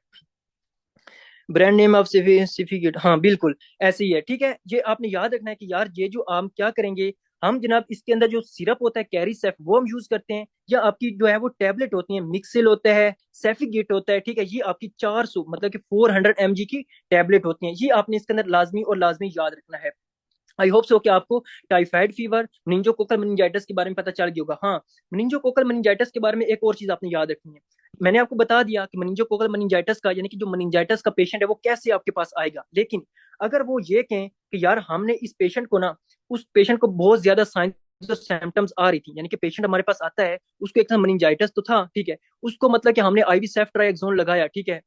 ब्रांड नेम ऑफ सर्टिफिकेट, हाँ बिल्कुल ऐसे ही है, ठीक है, ये आपने याद रखना है कि यार ये जो हम क्या करेंगे, हम जनाब इसके अंदर जो सिरप होता है कैरी सेफ वो हम यूज करते हैं, या आपकी जो है वो टैबलेट होती है, मिक्सिल होता है, सेफिगेट होता है, ठीक है, ये आपकी 400 मतलब कि 400 mg की टैबलेट होती हैं, ये आपने इसके अंदर लाजमी और लाजमी याद रखना है। आई होप सो कि आपको टाइफाइड फीवर, मेनिंजोकोकल मेनिंजाइटिस के बारे में पता चल गया होगा। हाँ, मेनिंजोकोकल मेनिंजाइटिस के बारे में एक और चीज आपने याद रखनी है। मैंने आपको बता दिया कि मेनिंजोकोकल मेनिंजाइटिस का यानी कि जो मेनिंजाइटिस का पेशेंट है वो कैसे आपके पास आएगा, लेकिन अगर वो ये कहें कि यार हमने इस पेशेंट को ना, उस पेशेंट को बहुत ज्यादा साइंस जो सिम्टम्स आ रही थी, यानी कि पेशेंट हमारे पास आता है, उसको एक मेनिंजाइटिस तो था, ठीक है, उसको मतलब कि हमने आईवी सेफ्ट्राइक्सोन लगाया, ठीक है,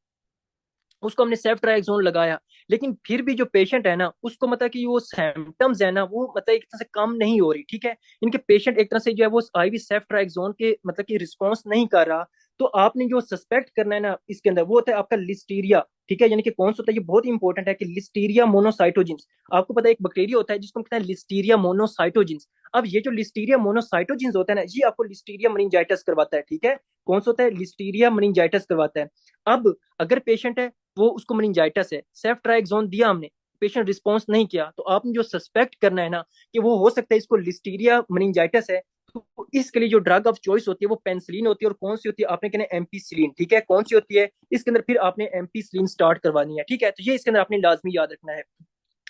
उसको हमने सेफ्ट्राइक्सोन लगाया, लेकिन फिर भी जो पेशेंट है ना उसको मतलब कि वो सिम्टम्स है ना वो मतलब एक तरह से कम नहीं हो रही, ठीक है। इनके पेशेंट एक तरह से जो है वो आईवी सेफ्ट्राइक्सोन के मतलब कि रिस्पॉन्स नहीं कर रहा। तो आपने जो सस्पेक्ट करना है ना इसके अंदर वो होता है आपका लिस्टीरिया, ठीक है। यानी कि कौन सा होता है, ये बहुत इंपॉर्टेंट है कि लिस्टीरिया मोनोसाइटोजिन्स। आपको पता है एक बैक्टीरिया होता है जिसको हम कहते हैं लिस्टीरिया मोनोसाइटोजिन्स। अब ये जो लिस्टीरिया मोनोसाइटोजिन्स होता है ना ये आपको लिस्टीरिया मनिंजाइटिस करवाता है, ठीक है। कौन सा होता है, लिस्टीरिया मनिंजाइटिस करवाता है। अब अगर पेशेंट है वो उसको मेनिंजाइटिस है, सेफ्ट्राइक्सोन दिया हमने, पेशेंट रिस्पॉन्स नहीं किया, तो आपने जो सस्पेक्ट करना है ना कि वो हो सकता है इसको लिस्टीरिया मेनिंजाइटिस है, तो इसके लिए जो ड्रग ऑफ चॉइस होती है वो पेंसिलिन होती है। और कौन सी होती है, आपने कहना है एम्पीसिलिन, ठीक है। कौन सी होती है, इसके अंदर फिर आपने एम्पीसिलिन स्टार्ट करवानी है, ठीक है। तो ये इसके अंदर आपने लाजमी याद रखना है।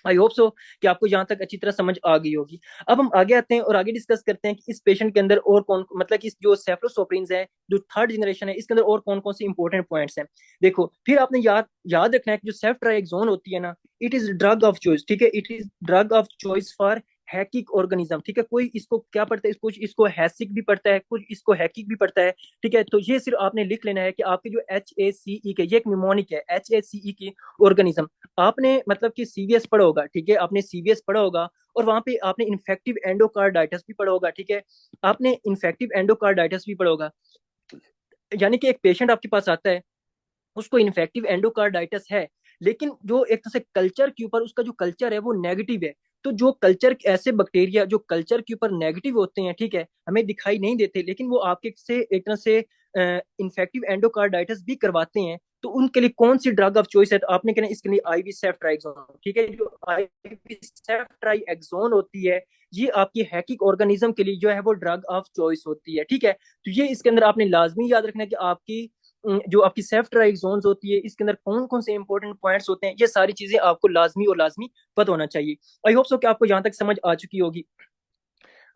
आई होप सो कि आपको यहाँ तक अच्छी तरह समझ आ गई होगी। अब हम आगे आते हैं और आगे डिस्कस करते हैं कि इस पेशेंट के अंदर और कौन मतलब कि इस जो सेफ्लोसोप्रीन्स है जो थर्ड जनरेशन है इसके अंदर और कौन कौन से इंपॉर्टेंट पॉइंट्स हैं। देखो फिर आपने याद याद रखना है कि जो सेफ्ट्राइक्सोन होती है ना it is drug of choice, ठीक है। It is drug of choice for HACEK organism, ठीक है। कोई इसको क्या पढ़ता है, कुछ इसको हैसिक भी पढ़ता है, कुछ इसको हैकिक भी पढ़ता है, ठीक है। तो ये सिर्फ आपने लिख लेना है कि आपके जो HACE के, ये एक निमोनिक है HACE की ऑर्गेनिज्म। आपने मतलब कि सीवीएस पढ़ा होगा, ठीक है। आपने सीवीएस पढ़ा होगा और वहां पे आपने इन्फेक्टिव एंडोकार्डाइटिस भी पढ़ा होगा, ठीक है। आपने इन्फेक्टिव एंडोकार्डाइटिस भी पढ़ा होगा। यानी कि एक पेशेंट आपके पास आता है, उसको इन्फेक्टिव एंडोकार्डाइटिस है, लेकिन जो एक तरह से कल्चर के ऊपर उसका जो कल्चर है वो नेगेटिव है। तो जो कल्चर ऐसे बैक्टीरिया जो कल्चर के ऊपर नेगेटिव होते हैं, ठीक है, हमें दिखाई नहीं देते, लेकिन वो आपके से एक तरह से इन्फेक्टिव एंडोकार्डाइटिस भी करवाते हैं। तो उनके लिए कौन सी ड्रग ऑफ चॉइस है, तो आपने कहना इसके लिए आईवी सेफ्ट्राइक्सोन, ठीक है। जो आईवी सेफ्ट्राइक्सोन होती है ये आपकी हैकिक ऑर्गेनिज्म के लिए जो है वो ड्रग ऑफ चॉइस होती है, ठीक है। तो ये इसके अंदर आपने लाजमी याद रखना है कि आपकी जो आपकी सेफ्ट्राइक्सोन्स होती है इसके अंदर कौन कौन से इंपॉर्टेंट पॉइंट्स होते हैं, ये सारी चीजें आपको लाजमी और लाजमी पता होना चाहिए। आई होप सो कि आपको यहाँ तक समझ आ चुकी होगी।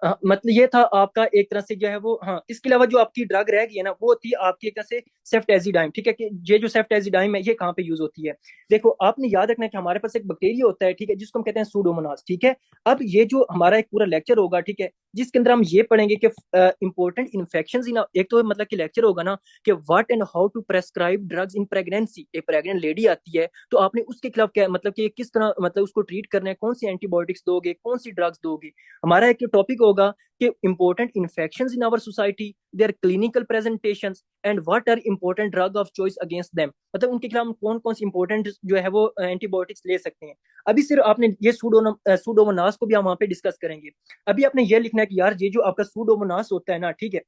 मतलब ये था आपका एक तरह से जो है वो, हाँ इसके अलावा जो आपकी ड्रग रह गई है ना वो थी आपकी एक तरह से सेफ्टेजिडाइम, ठीक है। कि ये जो सेफ्टेजिडाइम है ये कहाँ पे यूज होती है। देखो आपने याद रखना है कि हमारे पास एक बैक्टीरिया होता है, ठीक है, जिसको हम कहते हैं सूडोमोनास, ठीक है। अब ये जो हमारा एक पूरा लेक्चर होगा, ठीक है, जिसके अंदर हम ये पढ़ेंगे कि इंपॉर्टेंट इन्फेक्शन इन, एक तो मतलब कि लेक्चर होगा ना कि what and how to prescribe drugs in pregnancy. एक प्रेग्नेंट लेडी आती है तो आपने उसके खिलाफ क्या मतलब कि किस तरह मतलब उसको ट्रीट करना है, कौन सी एंटीबायोटिक्स दोगे, कौन सी ड्रग्स दोगे। हमारा एक टॉपिक होगा कि important infections in our society, their clinical presentations and what are important drug of choice against them। मतलब उनके खिलाफ हम कौन कौन सी इंपॉर्टेंट जो है वो एंटीबायोटिक्स ले सकते हैं। अभी सिर्फ आपने ये सूडोमोनास को भी हम वहां पे डिस्कस करेंगे। अभी आपने ये लिखना है कि यार ये जो आपका सूडोमोनास होता है ना, ठीक है,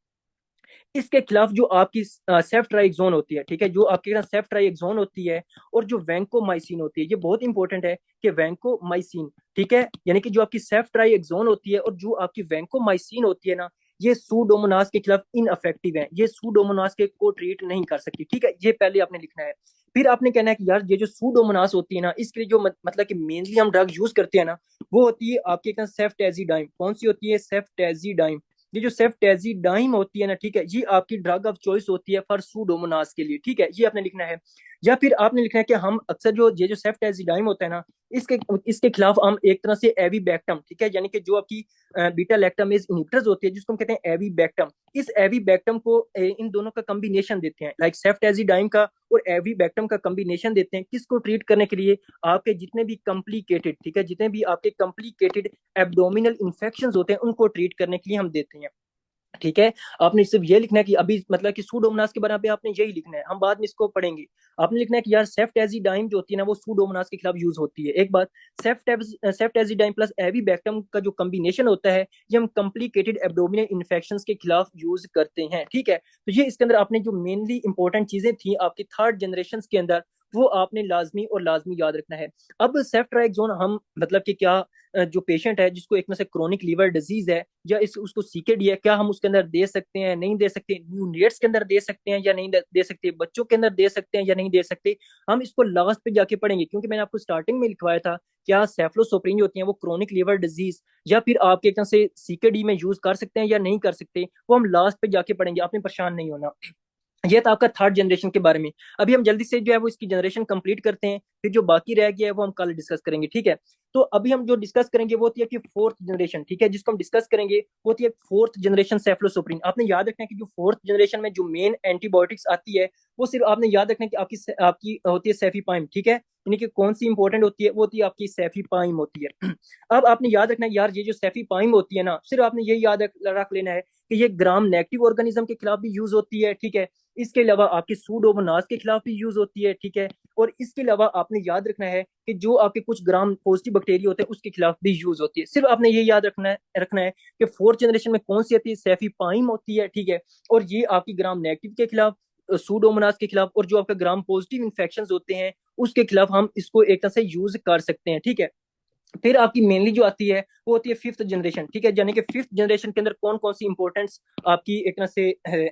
इसके खिलाफ जो आपकी सेफ्ट्राइक्सोन होती है, ठीक है, जो आपके यहाँ सेफ्ट्राइक्सोन होती है और जो वैंकोमाइसिन होती है, ये बहुत इंपॉर्टेंट है कि वैंकोमाइसिन, ठीक है, यानी कि जो आपकी सेफ्ट्राइक्सोन होती है और जो आपकी वैंकोमाइसिन होती है ना ये सूडोमोनास के खिलाफ इनअफेक्टिव है, ये सूडोमोनास के को ट्रीट नहीं कर सकती, ठीक है। ये पहले आपने लिखना है। फिर आपने कहना है कि यार ये जो सूडोमोनास होती है ना इसके लिए जो मतलब कि मेनली हम ड्रग यूज करते हैं ना वो होती है आपके एक सेफ्टेजिडाइम। कौन सी होती है, सेफ्टेजिडाइम। ये जो सेफ्टेजिडाइम होती है ना, ठीक है, ये आपकी ड्रग ऑफ चॉइस होती है फॉर सूडोमोनास के लिए, ठीक है, ये आपने लिखना है। या फिर आपने लिखना है कि हम अक्सर जो ये जो सेफ्टेजिडाइम होता है ना इसके इसके खिलाफ हम एक तरह से एवीबैक्टम, ठीक है, यानी कि जो आपकी बीटा लैक्टामेज इनहिबिटर्स होती है जिसको हम कहते हैं एवीबैक्टम, इस एवीबैक्टम को इन दोनों का कॉम्बिनेशन देते हैं, लाइक सेफ्टेजिडाइम का और एवीबैक्टम का कॉम्बिनेशन देते हैं किसको ट्रीट करने के लिए, आपके जितने भी कॉम्प्लिकेटेड, ठीक है, जितने भी आपके कॉम्प्लिकेटेड एब्डोमिनल इन्फेक्शन होते हैं उनको ट्रीट करने के लिए हम देते हैं, ठीक है। आपने सिर्फ ये लिखना है कि अभी मतलब कि सूडोमोनास के बारे में आपने यही लिखना है, हम बाद में इसको पढ़ेंगे। आपने लिखना है कि यार सेफ्टेजिडाइम जो होती है ना वो सूडोमोनास के खिलाफ यूज होती है। एक बात, सेफ्टेजिडाइम प्लस एविबैक्टम का जो कॉम्बिनेशन होता है ये हम कॉम्प्लिकेटेड एब्डोमिनल इन्फेक्शंस के खिलाफ यूज करते हैं, ठीक है। तो ये इसके अंदर आपने जो मेनली इंपॉर्टेंट चीजें थी आपकी थर्ड जनरेशन के अंदर वो आपने लाजमी और लाजमी याद रखना है। अब सेफ्ट्राइक्सोन हम मतलब कि क्या जो पेशेंट है जिसको एक तरह से क्रोनिक लीवर डिजीज है या इस उसको सीकेडी है, क्या हम उसके अंदर दे सकते हैं, नहीं दे सकते, न्यूनेट्स के अंदर दे सकते हैं या नहीं दे सकते, बच्चों के अंदर दे सकते हैं या नहीं दे सकते, हम इसको लास्ट पे जाके पढ़ेंगे। क्योंकि मैंने आपको स्टार्टिंग में लिखवाया था क्या सेफ्लोसोप्रीन होती है वो क्रोनिक लीवर डिजीज या फिर आपके एक तरह से सीकेडी में यूज कर सकते हैं या नहीं कर सकते, वो हम लास्ट पे जाके पढ़ेंगे, आपने परेशान नहीं होना। ये था आपका थर्ड जनरेशन के बारे में। अभी हम जल्दी से जो है वो इसकी जनरेशन कंप्लीट करते हैं, फिर जो बाकी रह गया है वो हम कल डिस्कस करेंगे, ठीक है। तो अभी हम जो डिस्कस करेंगे वो होती है कि फोर्थ जनरेशन, ठीक है, जिसको हम डिस्कस करेंगे वो होती है फोर्थ जनरेशन सेफ्लोसोप्रीन। आपने याद रखना है कि जो फोर्थ जनरेशन में जो मेन एंटीबायोटिक्स आती है वो सिर्फ आपने याद रखना है कि आपकी आपकी होती है सेफीपाइम, ठीक है, यानी कि कौन सी इंपॉर्टेंट होती है, वो होती है आपकी सेफीपाइम होती है। अब आपने याद रखना है यार, ये जो सेफीपाइम होती है ना, सिर्फ आपने ये याद रख लेना है कि ये ग्राम नेगेटिव ऑर्गेनिज्म के खिलाफ भी यूज होती है, ठीक है। इसके अलावा आपके सूडोमोनास के खिलाफ भी यूज होती है, ठीक है। और इसके अलावा आपने याद रखना है कि जो आपके कुछ ग्राम पॉजिटिव बैक्टीरिया होते हैं उसके खिलाफ भी यूज होती है। सिर्फ आपने ये याद रखना है कि फोर्थ जनरेशन में कौन सी आती है, सेफीपाइम होती है, ठीक है। और ये आपकी ग्राम नेगेटिव के खिलाफ, सूडोमोनास के खिलाफ, और जो आपका ग्राम पॉजिटिव इन्फेक्शन होते हैं उसके खिलाफ हम इसको एक तरह से यूज कर सकते हैं, ठीक है। फिर आपकी मेनली जो आती है वो होती है फिफ्थ जनरेशन, ठीक है, यानी कि फिफ्थ जनरेशन के अंदर कौन कौन सी इंपॉर्टेंट्स आपकी एक तरह से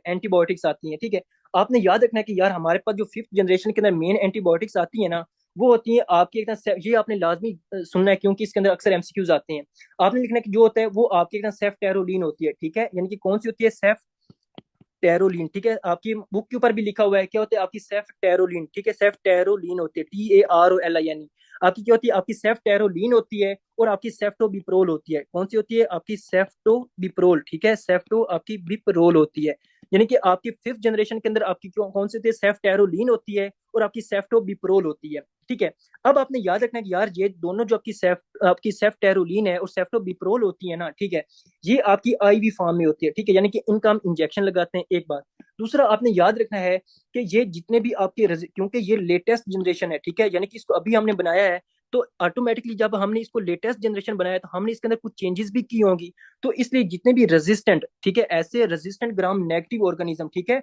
एंटीबायोटिक्स आती हैं, ठीक है। आपने याद रखना है कि यार हमारे पास जो फिफ्थ जनरेशन के अंदर मेन एंटीबायोटिक्स आती है ना, वो होती है आपकी एक तरह से, ये आपने लाजमी सुनना है क्योंकि इसके अंदर अक्सर एमसीक्यूज आते हैं। आपने लिखना है कि जो होता है वो आपकी एक तरह सेफ्टेरोलीन होती है, ठीक है, यानी कि कौन सी होती है, सेफ्टेरोलीन, ठीक है। आपकी बुक के ऊपर भी लिखा हुआ है क्या होता है आपकी सेफ्टेरोलीन, ठीक है, सेफ्टेरोलीन होती है, TAROLIN। आपकी क्या होती है, आपकी सेफ्टेरोलीन होती है, और आपकी सेफ्टोबिप्रोल होती है। कौन सी होती है, आपकी सेफ्टोबिप्रोल, ठीक है, सेफ्टो आपकी बिप्रोल होती है। यानी कि आपकी फिफ्थ जनरेशन के अंदर आपकी कौन सी होती है, सेफ्टेरोलीन होती है और आपकी सेफ्टोबिप्रोल होती है, ठीक है। अब आपने याद रखना है कि यार ये दोनों जो आपकी सेफ्टेरोलीन है और सेफ्टोबिप्रोल होती है ना, ठीक है, ये आपकी आईवी फॉर्म में होती है, ठीक है, यानी कि इनका हम इंजेक्शन लगाते हैं, एक बार। दूसरा आपने याद रखना है कि ये जितने भी आपके क्योंकि ये लेटेस्ट जनरेशन है, ठीक है, यानी कि इसको अभी हमने बनाया है, तो ऑटोमेटिकली जब हमने इसको लेटेस्ट जनरेशन बनाया तो हमने इसके अंदर कुछ चेंजेस भी की होंगी। तो इसलिए जितने भी रेजिस्टेंट, ठीक है, ऐसे रेजिस्टेंट ग्राम नेगेटिव ऑर्गेनिज्म, ठीक है,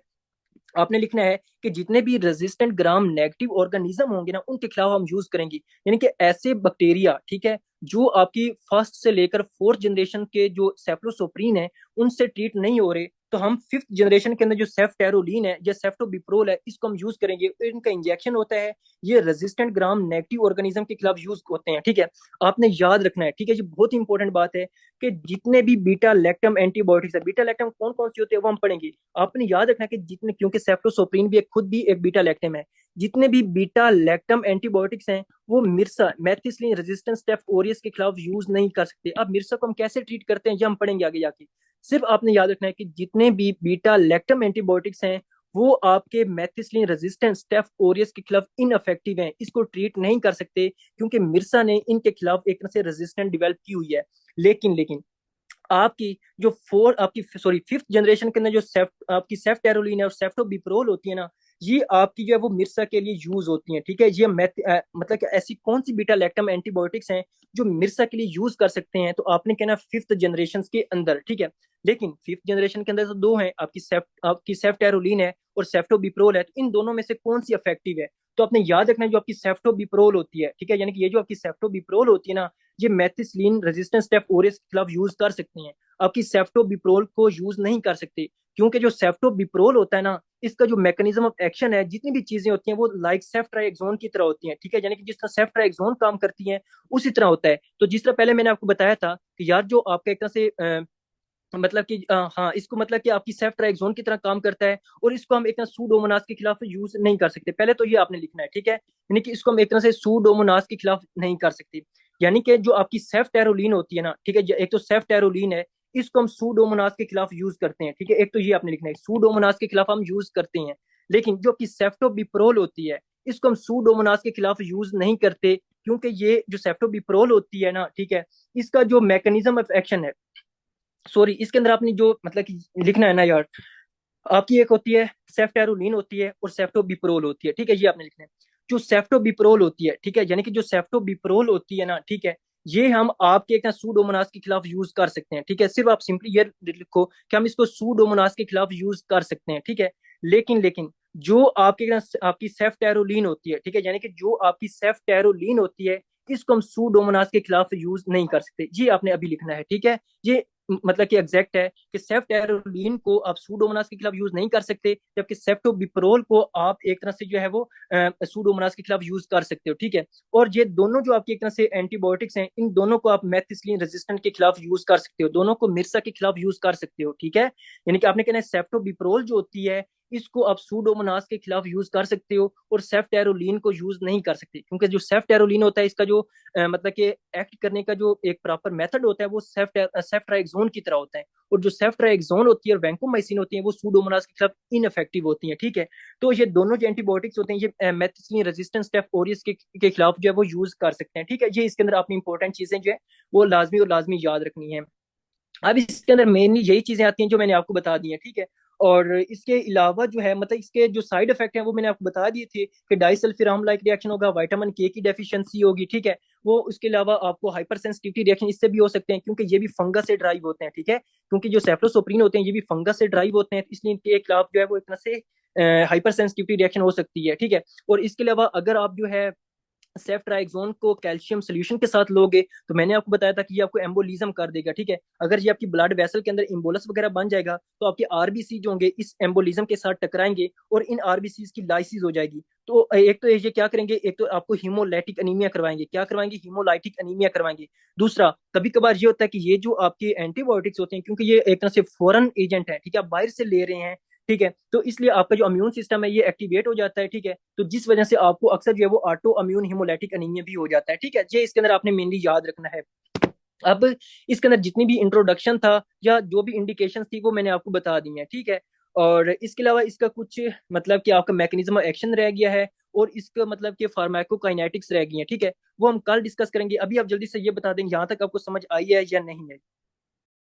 आपने लिखना है कि जितने भी रेजिस्टेंट ग्राम नेगेटिव ऑर्गेनिज्म होंगे ना उनके खिलाफ हम यूज करेंगे, यानी कि ऐसे बैक्टीरिया, ठीक है, जो आपकी फर्स्ट से लेकर फोर्थ जनरेशन के जो सेफ्लोसोप्रीन है उनसे ट्रीट नहीं हो रहे, तो हम फिफ्थ जनरेशन के अंदर जो सेफ्टेरोलीन है या सेफ्टोबिप्रोल है इसको हम यूज करेंगे। इनका इंजेक्शन होता है, ये रेजिस्टेंट ग्राम नेगेटिव ऑर्गेनिज्म के खिलाफ यूज होते हैं, ठीक है। आपने याद रखना है, ठीक है, ये बहुत इंपॉर्टेंट बात है कि जितने भी बीटा लैक्टम एंटीबायोटिक्स है, बीटा लैक्टम कौन कौन सी होती है वो हम पढ़ेंगे। आपने याद रखना है कि जितने, क्योंकि सेफ्टोसोप्रीन भी खुद भी एक बीटा लैक्टम है, जितने भी बीटा लैक्टम एंटीबायोटिक्स हैं वो मिर्सा मेथिसिलिन रेजिस्टेंस स्टेफ ओरियस के खिलाफ यूज नहीं कर सकते। अब मिर्सा को हम कैसे ट्रीट करते हैं ये हम पढ़ेंगे आगे जाके। सिर्फ आपने याद रखना है कि जितने भी बीटा लैक्टम एंटीबायोटिक्स हैं वो आपके मेथिसिलिन रेजिस्टेंस स्टेफ ओरियस के खिलाफ इनअफेक्टिव हैं, इसको ट्रीट नहीं कर सकते क्योंकि मिर्सा ने इनके खिलाफ एक तरह से रेजिस्टेंस डेवलप की हुई है। लेकिन आपकी जो आपकी सॉरी फिफ्थ जनरेशन के अंदर जो आपकी सेफ्टेरोलीन है और सेफ्टोबिप्रोल होती है ना, ये आपकी जो है वो मिर्सा के लिए यूज होती है, ठीक है। ये मतलब कि ऐसी कौन सी बीटा लैक्टम एंटीबायोटिक्स हैं जो मिर्सा के लिए यूज कर सकते हैं, तो आपने कहना फिफ्थ जनरेशन के अंदर, ठीक है। लेकिन फिफ्थ जनरेशन के अंदर तो दो हैं, आपकी सेफ्टेरोलीन है और सेफ्टोबिप्रोल है, तो इन दोनों में से कौन सी इफेक्टिव है, तो आपने याद रखना है जो आपकी सेफ्टोबिप्रोल होती है, ठीक है, यानी कि ये जो आपकी सेफ्टोबिप्रोल होती है ना, ये मेथिसिलिन रेजिस्टेंस स्टेप ओरियस के खिलाफ यूज कर सकते हैं, आपकी सेफ्टोबिप्रोल को यूज नहीं कर सकते। क्योंकि जो सेफ्टोबिप्रोल होता है ना, इसका जो मैकेनिज्म ऑफ एक्शन है, जितनी भी चीजें होती हैं वो लाइक सेफ्ट्राइक्सोन की तरह होती हैं, ठीक है, यानी कि जिस तरह सेफ्ट्राइक्सोन काम करती हैं उसी तरह होता है। तो जिस तरह पहले मैंने आपको बताया था कि यार जो आपका एक तरह से मतलब कि हाँ, इसको मतलब कि आपकी सेफ्ट्राइक्सोन की तरह काम करता है, और इसको हम एक तरह सूडोमोनास के खिलाफ यूज नहीं कर सकते। पहले तो ये आपने लिखना है, ठीक है, यानी कि इसको हम एक तरह से सूडोमोनास के खिलाफ नहीं कर सकते। यानी कि जो आपकी सेफ्टेरोलीन होती है ना, ठीक है, एक तो सेफ्टेरोलीन है, इसको हम सूडोमोनास के खिलाफ यूज करते हैं, ठीक है, एक तो ये आपने लिखना है सूडोमोनास के खिलाफ हम यूज करते हैं। लेकिन जो आपकी सेफ्टोबिप्रोल होती है इसको हम सूडोमोनास के खिलाफ यूज नहीं करते, क्योंकि ये जो सेफ्टोबिप्रोल होती है ना, ठीक है, इसका जो मैकेनिज्म ऑफ एक्शन है, सॉरी, इसके अंदर आपने जो मतलब कि लिखना है ना यार, आपकी एक होती है सेफ्टेरोलीन होती है और सेफ्टोबिप्रोल होती है, ठीक है, ये आपने लिखना है। जो सेफ्टोबिप्रोल होती है, ठीक है, यानी कि जो सेफ्टोबिप्रोल होती है ना, ठीक है, ये हम आपके एक सूडोमोनास के खिलाफ यूज कर सकते हैं, ठीक है। सिर्फ आप सिंपली ये लिखो कि हम इसको सूडोमोनास के खिलाफ यूज कर सकते हैं, ठीक है। लेकिन जो आपकी सेफ्टेरोलीन होती है, ठीक है, यानी कि जो आपकी सेफ्टेरोलीन होती है इसको हम सूडोमोनास के खिलाफ यूज नहीं कर सकते, ये आपने अभी लिखना है, ठीक है। ये मतलब कि एग्जैक्ट है कि सेफ्टेरोलीन को आप सूडोमोनास के खिलाफ यूज नहीं कर सकते, जबकि सेफ्टोबिप्रोल को आप एक तरह से जो है वो सूडोमोनास के खिलाफ यूज कर सकते हो, ठीक है। और ये दोनों जो आपकी एक तरह से एंटीबायोटिक्स हैं, इन दोनों को आप मेथिसिलिन रेजिस्टेंट के खिलाफ यूज कर सकते हो, दोनों को मिर्सा के खिलाफ यूज कर सकते हो, ठीक है। यानी कि आपने कहना है सेफ्टोबिप्रोल जो होती है इसको आप सूडोमोनास के खिलाफ यूज कर सकते हो, और सेफ्टेरोलीन को यूज नहीं कर सकते, क्योंकि जो सेफ्टेरोलीन होता है इसका जो मतलब कि एक्ट करने का जो एक प्रॉपर मेथड होता है वो सेफ्ट्राइक्सोन की तरह होता है, और जो सेफ्ट्राइक्सोन होती है और वैंकोमाइसिन होती है वो सूडोमोनास के खिलाफ इनफेक्टिव होती है, ठीक है। तो ये दोनों जो एंटीबायोटिक्स होते हैं ये मेथिसिलिन रेजिस्टेंट स्टेफ ओरियस के खिलाफ जो है वो यूज कर सकते हैं, ठीक है। ये इसके अंदर अपनी इंपॉर्टेंट चीजें जो है वो लाजमी और लाजमी याद रखनी है। अब इसके अंदर मेनली यही चीजें आती हैं जो मैंने आपको बता दी हैं, ठीक है। और इसके अलावा जो है मतलब इसके जो साइड इफेक्ट हैं वो मैंने आपको बता दिए थे कि डाइसल्फिराम लाइक रिएक्शन होगा, विटामिन के की डेफिशिएंसी होगी, ठीक है। वो उसके अलावा आपको हाइपर सेंसिटिविटी रिएक्शन इससे भी हो सकते हैं, क्योंकि ये भी फंगस से ड्राइव होते हैं, ठीक है। क्योंकि जो सेफ्लोसोप्रीन होते हैं ये भी फंगस से ड्राइव होते हैं, इसलिए इनके खिलाफ जो है वो एक तरह से हाइपर सेंसिटिविटी रिएक्शन हो सकती है, ठीक है। और इसके अलावा अगर आप जो है सेफ्ट्राइक्सोन को कैल्शियम सोल्यूशन के साथ लोगे तो मैंने आपको बताया था कि ये आपको एम्बोलिज्म कर देगा, ठीक है। अगर ये आपकी ब्लड वेसल के अंदर इम्बोलस वगैरह बन जाएगा तो आपके आरबीसी जो होंगे इस एम्बोलिज्म के साथ टकराएंगे और इन आरबीसी की लाइसिस हो जाएगी। तो एक तो ये क्या करेंगे, एक तो आपको हीमोलाइटिक अनीमिया करवाएंगे, क्या करवाएंगे, हीमोलाइटिक अनीमिया करवाएंगे। दूसरा, कभी कभार ये होता है कि ये जो आपके एंटीबायोटिक्स होते हैं, क्योंकि ये एक तरह से फॉरेन एजेंट है, ठीक है, आप बाहर से ले रहे हैं, ठीक है, तो इसलिए आपका जो इम्यून सिस्टम है ये एक्टिवेट हो जाता है, ठीक है। तो जिस वजह से आपको अक्सर जो है वो ऑटो इम्यून हिमोलाइटिक अनीमिया भी हो जाता है, ठीक है। ये इसके अंदर आपने मेनली याद रखना है। अब इसके अंदर जितनी भी इंट्रोडक्शन था या जो भी इंडिकेशन थी वो मैंने आपको बता दी है, ठीक है। और इसके अलावा इसका कुछ मतलब कि आपका मैकेनिज्म ऑफ एक्शन रह गया है, और इसका मतलब कि फार्माकोकाइनेटिक्स रह गई है, ठीक है। वो हम कल डिस्कस करेंगे। अभी आप जल्दी से ये बता दें यहाँ तक आपको समझ आई है या नहीं है।